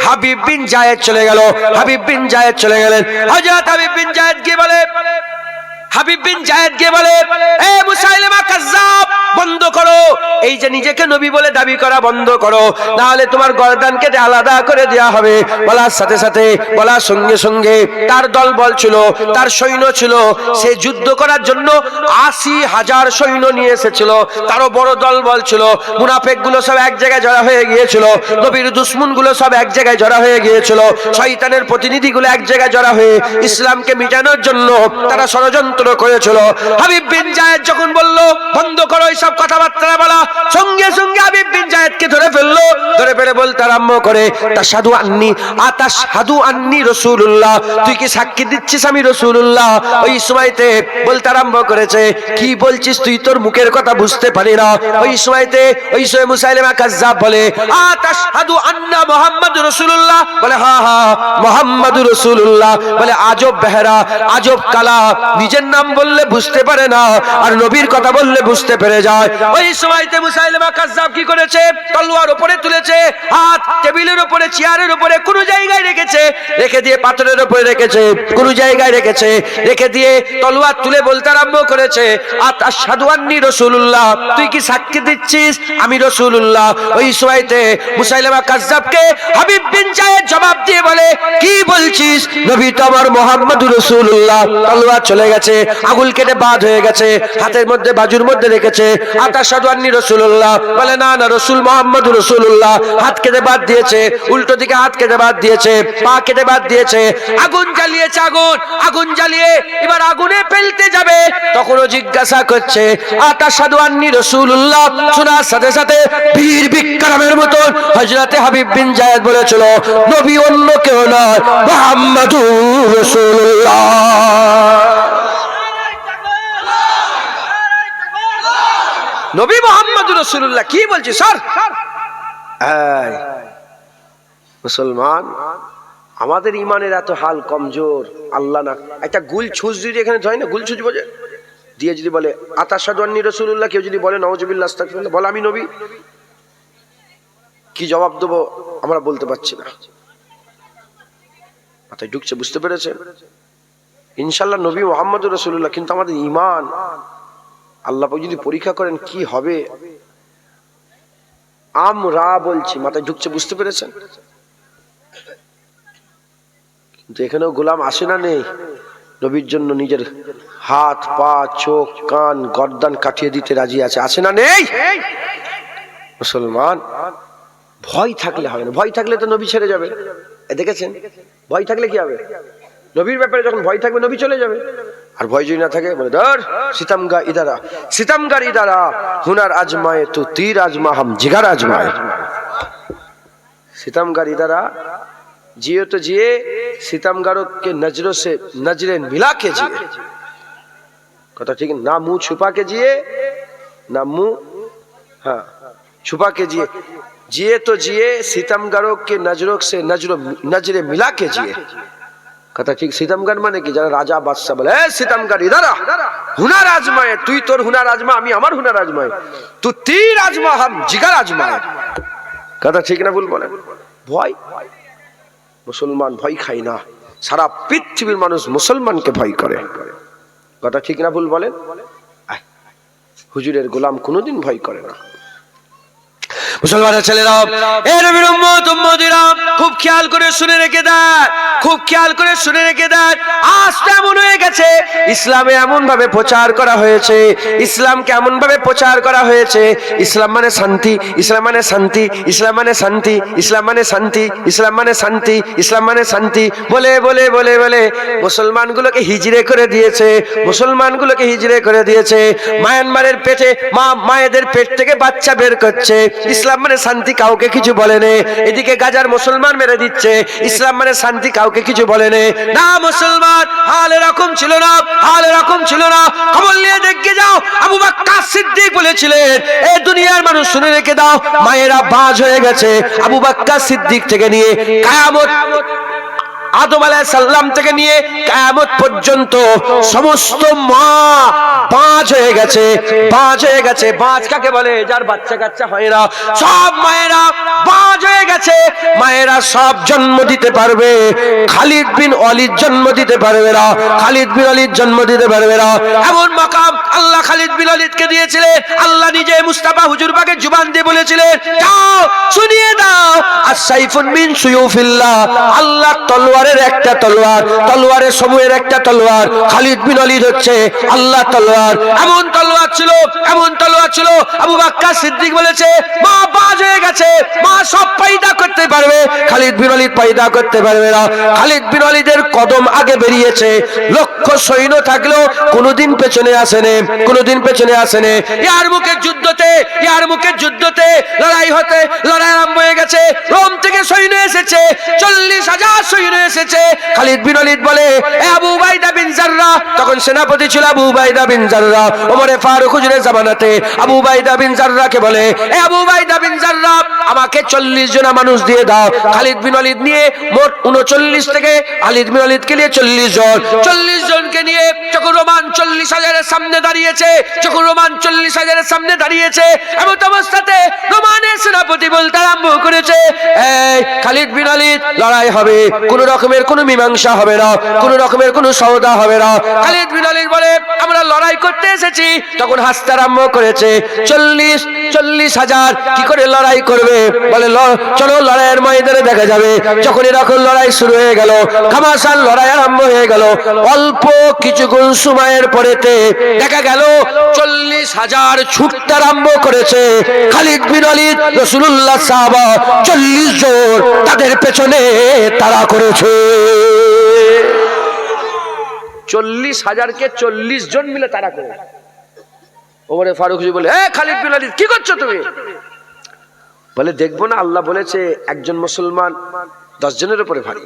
হাবিব বিন জায়েদ চলে গেল, হাবিব বিন জায়েদ চলে গেলেন। হযরত হাবিব বিন জায়েদ কে বলে, হাবিব বিন জায়েদ কে বলে, এ মুসাইলিমা কাজ্জাব, বন্ধ করো, এই যে নিজেকে নবী বলে দাবি করা বন্ধ করো, না হলে তোমার গর্দান কেটে আলাদা করে দেওয়া হবে। বলার সাথে সাথে, বলার সঙ্গে সঙ্গে তার দলবল ছিল, তার সৈন্য ছিল, সে যুদ্ধ করার জন্য ৮০,০০০ সৈন্য নিয়ে এসেছিল। তারও বড় দলবল ছিল। মুনাফিক গুলো সব এক জায়গায় জড়া হয়ে গিয়েছিল, নবীর দুশমন গুলো সব এক জায়গায় জড়া হয়ে গিয়েছিল, শয়তানের প্রতিনিধি গুলো এক জায়গায় জড়া হয়ে ইসলামকে মিটানোর জন্য তারা ষড়যন্ত্র করেছিল। হাবিব বিন জায়েদ যখন বলল বন্ধ করো এইসব কথাবার্তা বলা, সঙ্গে সঙ্গে হাবিব বিন জায়েদকে ধরে ফেললো। ধরে ফেলে বলতে আরম্ভ করে, তাশহাদু আন্নী রাসূলুল্লাহ, তুই কি সাক্ষী দিচ্ছিস আমি রাসূলুল্লাহ? ওই সময়তে বলতে আরম্ভ করেছে, কি বলছিস তুই, তোর মুখের কথা বুঝতে পারি না। ওই সময়তে ওই সময় মুসাইলিমা কাজ্জাব বলে, তাশহাদু আন্না মুহাম্মাদুর রাসূলুল্লাহ, বলে হ্যাঁ হ্যাঁ মুহাম্মাদুর রাসূলুল্লাহ। বলে আজব বেহারা, আজব কালা, নিজের নাম বললে বুঝতে পারে না, আর নবীর কথা বললে বুঝতে পেরে যায়। ওই সময়তে মুসাইলিমা কাজ্জাব কি করেছে, তলোয়ার উপরে তুলেছে, হাত টেবিলের উপরে, চেয়ারের উপরে, কোন জায়গায় রেখেছে, রেখে দিয়ে পাথরের উপরে রেখেছে, কোন জায়গায় রেখেছে, রেখে দিয়ে তলোয়ার তুলে বলতে আরম্ভ করেছে, আশহাদু আন্নী রাসূলুল্লাহ, তুই কি সাক্ষী দিচ্ছিস আমি রাসূলুল্লাহ? ওই সময়তে মুসাইলিমা কাজ্জাবকে হাবিব বিন জায়েদ জবাব দিয়ে বলে, কি বলছিস, নবী তো আমার মুহাম্মাদুর রাসূলুল্লাহ। তলোয়ার চলে গেছে, আগুল কেটে বাদ হয়ে গেছে, হাতের মধ্যে বাজুর মধ্যে রেখেছে, আশহাদু আন্নী রাসূলুল্লাহ। বলে না না, রাসূল মুহাম্মাদুর রাসূলুল্লাহ। হাত কেটে বাদ দিয়েছে, উল্টো দিকে হাত কেটে বাদ দিয়েছে, পা কেটে বাদ দিয়েছে, আগুন জ্বালিয়েছে, আগুন জ্বালিয়ে এবার আগুনে ফেলতে যাবে, তখনও জিজ্ঞাসা করছে আশহাদু আন্নী রাসূলুল্লাহ। শোনার সাথে সাথে বীর বিক্রমের মতো হযরতে হাবিব বিন জায়েদ বলেছিল, নবী অন্য কেউ নয়, মুহাম্মাদুর রাসূলুল্লাহ। নবী মুহাম্মাদুর রাসূলুল্লাহ। কি বলছি স্যার? মুসলমান, আমাদের ইমানের এত হাল কমজোর, আল্লাহ না একটা গুল ছুঁচ যদি এখানে হয় না, গুল ছুঁচ বোঝে দিয়ে যদি বলে আশহাদু আন্নী রাসূলুল্লাহ, কেউ যদি বলে নাউযুবিল্লাহ আস্তাগফিরুল্লাহ, বলে আমি নবী, কি জবাব দেবো আমরা বলতে পারছি না। মাথায় ঢুকছে, বুঝতে পেরেছেন? ইনশাআল্লাহ নবী মুহাম্মাদুর রাসূলুল্লাহ, কিন্তু আমাদের ঈমান আল্লাহ যদি পরীক্ষা করেন কি হবে আমরা বলছি, মাথায় ঢুকছে, বুঝতে পেরেছেন? কিন্তু এখানেও গোলাম আসে না নেই, নবীর জন্য নিজের হাত পা চোখ কান গর্দান কাটিয়ে দিতে রাজি আছে, আসে না নেই? মুসলমান, ভয় থাকলে হবে না, ভয় থাকলে তো নবী ছেড়ে যাবে। দেখেছেন, ভয় থাকলে কি হবে, নবীর ব্যাপারে যখন ভয় থাকবে নবী চলে যাবে। আর ভয় যদি না থাকে, বলে ধর সিতমগার ইদারা হুনার আজমায়ে তু তীর আজমা হাম জিগার আজমায়ে। सितमगर इधर आ, जियो तो जिए, सितमगरों के नजरों से नजरें मिला के जिए। कहता ठीक है, ना मुंह छुपा के जिए, ना मुंह, हाँ छुपा के जिए, जिए तो जिए सितमगरों के नजरों से नजरे मिला के जिए। কথা ঠিক। সিতমগর মানে কি? যারা রাজা বাদশা বলে এ সিতমগর ইধার আ, হুনার আজমায়ে, তুই তোর হুনার আজমা, আমি আমার হুনার আজমাই, তুই তীর আজমা, হাম জিগার আজমায়ে। কথা ঠিক না ভুল বলেন? ভয়, মুসলমান ভয় খায় না, সারা পৃথিবীর মানুষ মুসলমানকে ভয় করে। কথা ঠিক না ভুল বলেন? হুজুরের গোলাম কোনোদিন ভয় করে না। মুসলমানের ছেলেরা, এ নবীর উম্মত উম্মতিরা, খুব খেয়াল করে শুনে রেখে দেন, খুব খেয়াল করে শুনে রেখে দেন। আজ এমন হয়ে গেছে, ইসলামে এমন ভাবে প্রচার করা হয়েছে, ইসলামকে এমন ভাবে প্রচার করা হয়েছে, ইসলাম মানে শান্তি, ইসলাম মানে শান্তি, ইসলাম মানে শান্তি, ইসলাম মানে শান্তি, ইসলাম মানে শান্তি, ইসলাম মানে শান্তি বলে বলে বলে বলে মুসলমানগুলোকে হিজড়ে করে দিয়েছে, মুসলমানগুলোকে হিজড়ে করে দিয়েছে। মায়ানমারের পেটে মায়েদের পেট থেকে বাচ্চা বের করছে, ইসলাম মানে শান্তি, কাউকে কিছু বলেনি। এদিকে গাজার মুসলমান মেরে দিচ্ছে, ইসলাম মানে শান্তি, কাউকে কিছু বলেনি। না মুসলমান, হাল এরকম ছিল না, হাল এরকম ছিল না। খবর নিয়ে দেখে যাও, আবু বকর সিদ্দিক বলেছিলেন, এই দুনিয়ার মানুষ শুনে রেখে দাও, মায়েরা বাজ হয়ে গেছে। আবু বকর সিদ্দিক থেকে নিয়ে কিয়ামত, আদম আলাইহিস সালাম থেকে নিয়ে কিয়ামত পর্যন্ত সমস্ত মা বাজ হয়ে গেছে, বাজ হয়ে গেছে। বাজ কাকে বলে? যার বাচ্চা কাচ্চা হয় না, সব মায়েরা বাজ হয়ে গেছে। মায়েরা সব জন্ম দিতে পারবে, খালিদ বিন ওয়ালিদ জন্ম দিতে পারবে না, খালিদ বিন ওয়ালিদ জন্ম দিতে পারবে না। এমন মাকাম আল্লাহ খালিদ বিন ওয়ালিদকে দিয়েছিলেন। আল্লাহ নিজে মুস্তাফা হুজুর পাকে জুবান দিয়ে বলেছিলেন, যাও শুনিয়ে দাও, আস-সাইফুন মিন সুয়ুফিল্লাহ, আল্লাহ তলোয়ারের একটা তলোয়ার, তলোয়ারের সমূহের একটা তলোয়ার। খালিদ বিন ওয়ালিদ হচ্ছে আল্লাহ তলোয়ার। এমন তলোয়ার ছিল, এমন তলোয়ার ছিল। আবু বকর সিদ্দিক বলেছে, মা বাজ হয়ে গেছে, মা সব পয়দা করতে পারবে, খালিদ বিন ওয়ালিদ পয়দা করতে পারবে না। খালিদ বিন ওয়ালিদের কদম আগে বেরিয়েছে, লক্ষ সৈন্য থাকলেও কোনোদিন পেছনে আসেনি, কোনোদিন পেছনে আসেনি। ইয়ারমুকের যুদ্ধতে, ইয়ারমুকের যুদ্ধতে লড়াই হতে, লড়াই আরম্ভ হয়ে গেছে। রোম থেকে সৈন্য এসেছে, 40,000 সৈন্য এসেছে। খালিদ বিন ওয়ালিদ বলে, এ আবু উবাইদা বিন জাররাহ, তখন সেনাপতি ছিল আবু উবাইদা বিন জাররাহ, ওমরে ফারুক হুজুরের জামানাতে আবু উবাইদা বিন জাররাহকে বলে, এ আবু উবাইদা বিন জাররাহ, আমাকে 40 জন মানুষ দিয়ে দাও। খালিদ বিন ওয়ালিদ নিয়ে মোট 39 থেকে, খালিদ বিন ওয়ালিদকে নিয়ে 40 জন, 40 জনকে নিয়ে যখন রোমান 40,000-এর সামনে দাঁড়িয়েছে, যখন রোমান 40,000-এর সামনে দাঁড়িয়েছে, এমন অবস্থাতে রোমানের সেনাপতি বলতে আরম্ভ করেছে, এই খালিদ বিন ওয়ালিদ, লড়াই হবে, কোন রকমের কোনো মীমাংসা হবে না, কোন রকমের কোনো সওদা হবে না। খালিদ বিন ওয়ালিদ বলে, আমরা লড়াই করতে এসেছি। তখন হাসতে আরম্ভ করেছে, 40,000 কি করে লড়াই করবে? বলে চলো লড়াইয়ের ময়দানে দেখা যাবে। যখন এরকম লড়াই শুরু হয়ে গেল, ঘমাসান লড়াই আরম্ভ হয়ে গেল। অল্প কিছুক্ষণ সময়ের পরেতে দেখা গেল 40,000 ছুটতে আরম্ভ করেছে। খালিদ বিন ওয়ালিদ, রাসূলুল্লাহ সাহাবা 40 জন তাদের পেছনে তাড়া করেছে। 40,000-কে 40 জন মিলে তাড়া করে। ওমরে ফারুক জি বলে, এ খালিদ বিন ওয়ালিদ, কি করছো তুমি? বলে, দেখবো না, আল্লাহ বলেছে একজন মুসলমান 10 জনের উপরে ভারী,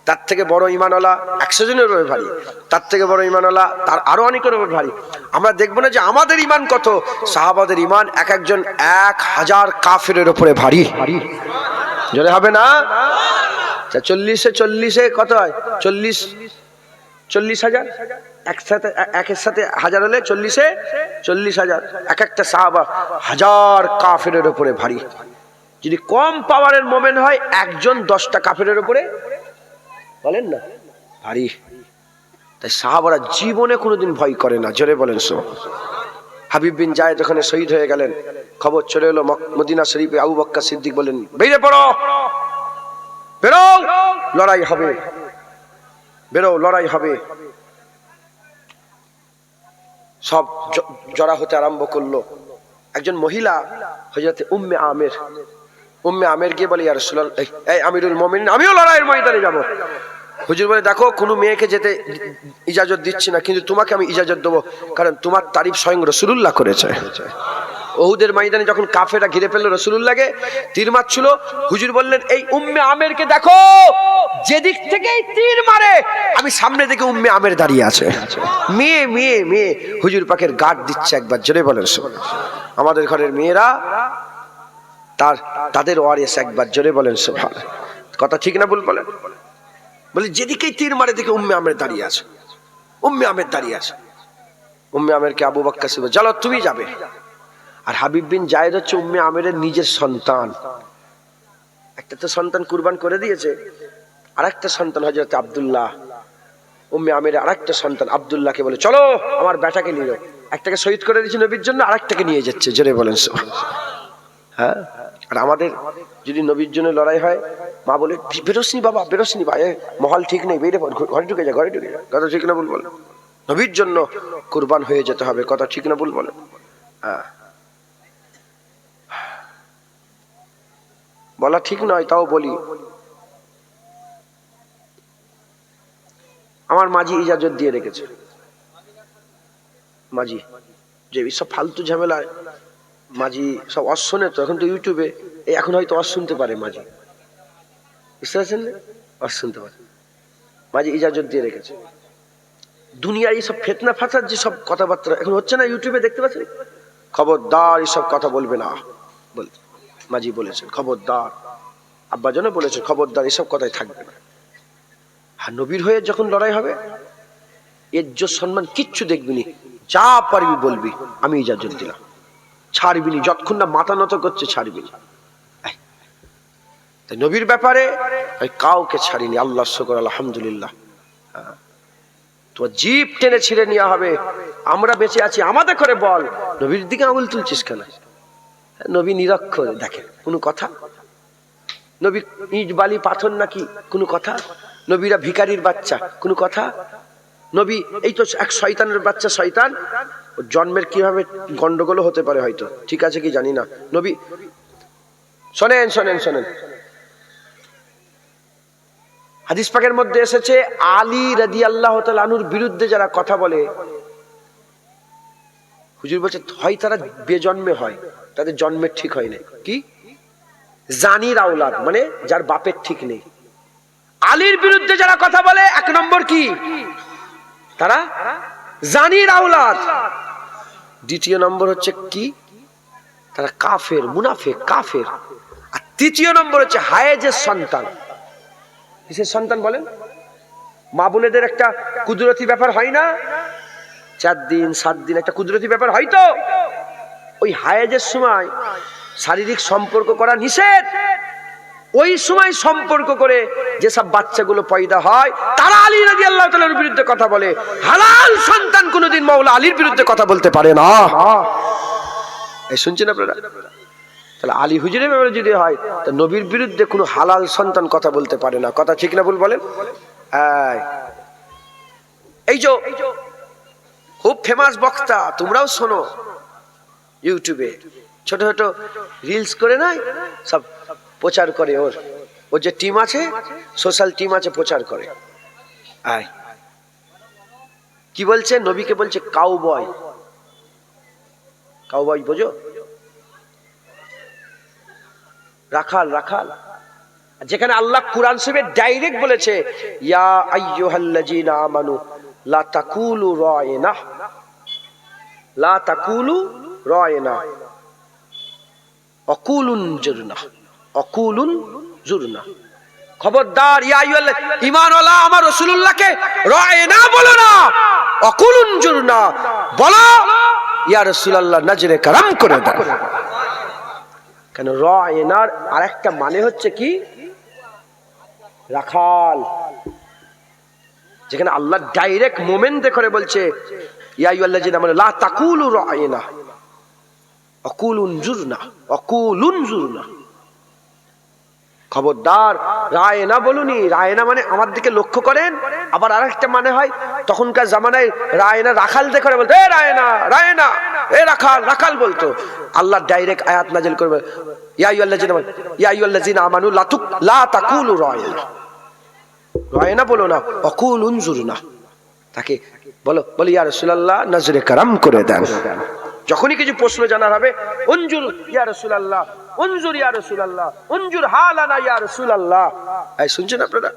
তার থেকে বড় ঈমানওয়ালা 100 জনের উপরে ভারী, তার থেকে বড় ঈমানওয়ালা তার আরো অনেকের উপরে ভারী। আমরা দেখবো না যে আমাদের ঈমান কত? সাহাবাদের ঈমান এক একজন 1000 কাফেরের উপরে ভারী। জোরে হবে না? 40-এ কত হয়? 40,000 একসাথে, একের সাথে 1000 হলে 40-এ 40,000। এক একটা সাহাবা 1000 কাফেরের উপরে ভারী। যদি কম পাওয়ারের মোমেন্ট হয়, একজন 10টা কাফেরের উপরে, বলেন না, ভারী। তাই সাহাবারা জীবনে কোনোদিন ভয় করে না। জোরে বলেন সো। হাবিব বিন জায়েদ ওখানে শহীদ হয়ে গেলেন, খবর চলে এলো মদিনা শরীফে। আবু বকর সিদ্দিক বলেন, বেরিয়ে পড়ো, বেরো, লড়াই হবে, বেরো, লড়াই হবে। সব জড়া হতে আরম্ভ করলো। একজন মহিলা হযরত উম্মে আমের, উম্মে আমের গিয়ে বলে, ইয়া রাসূলুল্লাহ, এই আমিরুল মুমিনিন, আমিও লড়াইয়ের ময়দানে যাব। হুজুর বলে, দেখো কোনো মেয়েকে যেতে ইজাজত দিচ্ছি না, কিন্তু তোমাকে আমি ইজাজত দেবো, কারণ তোমার তারিফ স্বয়ং রাসূলুল্লাহ করেছে। ওহুদের ময়দানে যখন কাফেররা ঘিরে ফেললো রাসূলুল্লাহকে, তীর মারছিল, হুজুর বললেন, এই উম্মে আমেরকে দেখো, যেদিক থেকেই তীর মারে আমি সামনে থেকে উম্মে আমের দাঁড়িয়ে আছে, মেয়ে মেয়ে মেয়ে হুজুর পাকের গার্ড দিচ্ছে। একবার জোরে বলেন। আমাদের ঘরের মেয়েরা তাদের ওয়ারিস একবার জোরে বলেন সুবহানাল্লাহ। কথা ঠিক না ভুল বলেন? বলি যেদিকেই তীর মারে দিকে উম্মে আমের দাঁড়িয়ে আছে, উম্মে আমের দাঁড়িয়ে আছে। উম্মে আমেরকে আবু বকর সিদ্দিক চলো তুমি যাবে। আর হাবিব বিন জায়েদ হচ্ছে উম্মে আমেরের নিজের সন্তান। একটা তো সন্তান কুরবান করে দিয়েছে, আরেকটা সন্তান হযরত আব্দুল্লাহ, উম্মে আমেরের আরেকটা সন্তান আব্দুল্লাহকে বলে চলো আমার বেটাকে নিয়ে যাও। একটাকে শহীদ করে দিয়েছে নবীর জন্য, আরেকটাকে নিয়ে যাচ্ছে, জোরে বলেন সুবহানাল্লাহ। হ্যাঁ, আর আমাদের যদি নবীর জন্য লড়াই হয়, মা বলে বেরোসনি বাবা, বেরোসনি ভাই, মহল ঠিক নেই, বেরিয়ে ঘরে ঢুকে যা, ঘরে ঢুকে যা। কথা ঠিক না ভুল বলেন? নবীর জন্য কুরবান হয়ে যেতে হবে। কথা ঠিক না ভুল বলেন? হ্যাঁ, বলা ঠিক নয় তাও বলি। আমার মাঝি ইজাজত দিয়ে রেখেছে, মাঝি যে সব ফালতু ঝামেলা, মাঝি সব অশোনে তো, এখন তো ইউটিউবে, এখন হয়তো শুনতে পারে মাঝি, বুঝতে পারছেন না? শুনতে পারে। মাঝি ইজাজত দিয়ে রেখেছে। দুনিয়ার এইসব ফেতনা ফাসাদ যে সব কথাবার্তা এখন হচ্ছে না, ইউটিউবে দেখতে পাচ্ছেন, খবরদার এসব কথা বলবে না বলতে মাঝি বলেছেন, খবরদার। আব্বাজানও বলেছেন খবরদার এসব কথাই থাকবে না। আর নবীর হয়ে যখন লড়াই হবে, ইজ্জত সম্মান কিচ্ছু দেখবি নি, যা পারবি বলবি, আমি ইজাজত দিলাম, ছাড়বি নি, যতক্ষণ না মাথা নত করছে ছাড়বি না। তাই নবীর ব্যাপারে আমি কাউকে ছাড়িনি, আল্লাহ শুকর, আলহামদুলিল্লাহ। তোমার জিভ টেনে ছিঁড়ে নেওয়া হবে, আমরা বেঁচে আছি আমাদের করে বল, নবীর দিকে আঙুল তুলছিস কেন? নবী নিরক্ষর, দেখেন কোনো কথা? নবী ইট বালি পাথর নাকি? কোনো কথা? নবীরা ভিখারির বাচ্চা, কোনো কথা? নবী এই তো এক শয়তানের বাচ্চা, শয়তান, জন্মের কিভাবে গন্ডগোল হতে পারে হয়তো, ঠিক আছে কি জানি না। নবী শোনেন শোনেন শোনেন, হাদিস পাকের মধ্যে এসেছে আলী রাদিয়াল্লাহু তাআলা আনহুর বিরুদ্ধে যারা কথা বলে, হুজুর বলছে হয় তারা বেজন্মে হয়, তাদের জন্মের ঠিক হয় না। কি? জানির আওলাদ, মানে যার বাপের ঠিক নেই। আলীর বিরুদ্ধে যারা কথা বলে, এক নম্বর কি? তারা জানির আওলাদ। দ্বিতীয় নম্বর হচ্ছে কি? তারা কাফের, মুনাফিক, কাফের। আর তৃতীয় নম্বর হচ্ছে হায়েজের সন্তান। কিসের সন্তান বলেন? মা বোনেদের একটা কুদরতি ব্যাপার হয় না, 4 দিন 7 দিন একটা কুদরতি ব্যাপার হয়তো, ওই হায়েজের সময় শারীরিক সম্পর্ক করা নিষেধ। ওই সময় সম্পর্ক করে যেসব বাচ্চাগুলো পয়দা হয়, তারা আলী রাদিয়াল্লাহু তাআলার বিরুদ্ধে কথা বলে। হালাল সন্তান কোনোদিন মাওলা আলীর বিরুদ্ধে কথা বলতে পারে না। এই শুনছেন আপনারা? তাহলে আলী হুজুরের ব্যাপারে যদি হয়, তো নবীর বিরুদ্ধে কোনো হালাল সন্তান কথা বলতে পারে না। কথা ঠিক না ভুল বলেন? এই যে খুব ফেমাস বক্তা, তোমরাও শোনো, ইউটিউবে ছোট ছোট রিলস করে নাই, সব প্রচার করে। ওর যে টিম আছে, সোশ্যাল টিম আছে, প্রচার করে। কি বলছে? নবীকে বলছে কাউবয়। কাউবয় বোঝো? রাখাল, রাখাল। যেখানে আল্লাহ কুরআন শরীফে ডাইরেক্ট বলেছে ইয়া আইয়ুহাল্লাযীনা আমানু লা তাকুলু রায়না, লা তাকুলু রায়না অকুলুন জুরনা, অকুলুন জুরনা। খবরদার, ইয়া আইয়ুহাল ঈমানওয়ালা আমার রাসূলুল্লাহকে রায়না বলো না, অকুলুন জুরনা বলো, ইয়া রাসূলুল্লাহ নজরে করম করে দাও। কেন? রায়নার আরেকটা মানে হচ্ছে কি? রাখাল। যেখানে আল্লাহ ডাইরেক্ট মোমেন্টে করে বলছে ইয়া আইয়ুহাল্লাযীনা আমানু লা তাকুলু রায়না অকুলুন জুরনা, অকুলুন জুরনা। খবরদার, রায়না বলুনি। রায়না মানে আমার দিকে লক্ষ্য করেন। আবার আরেকটা মানে হয়, তখনকার জামানায় রায়না রাখাল দেখে বলতো এ রায়না, রায়না, এ রাখাল, রাখাল বলতো। আল্লাহ ডাইরেক্ট আয়াত নাযিল করবে ইয়া আইয়ুহাল্লাযীনা আমানু লা তাকুলু রায়না, রায়না বলো না, অকুলুন জুরনা। তাকে বলো, বলি ইয়া রাসূলুল্লাহ নজরে করম করে দেন। যখনই কিছু প্রশ্ন জানার হবে, উনজুর ইয়া রাসূলুল্লাহ, উনজুর ইয়া রাসূলুল্লাহ, উনজুর হালানা ইয়া রাসূলুল্লাহ। এই শুনছেন আপনারা?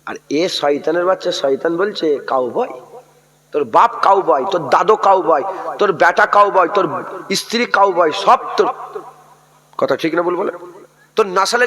আর এ শয়তানের বাচ্চা, শয়তান বলছে কাউবয়। তোর বাপ কাউবয়, তোর দাদু কাউবয়, তোর বেটা কাউবয়, তোর স্ত্রী কাউবয়, সব তোর কথা ঠিক না ভুল বলে? তো নাসালে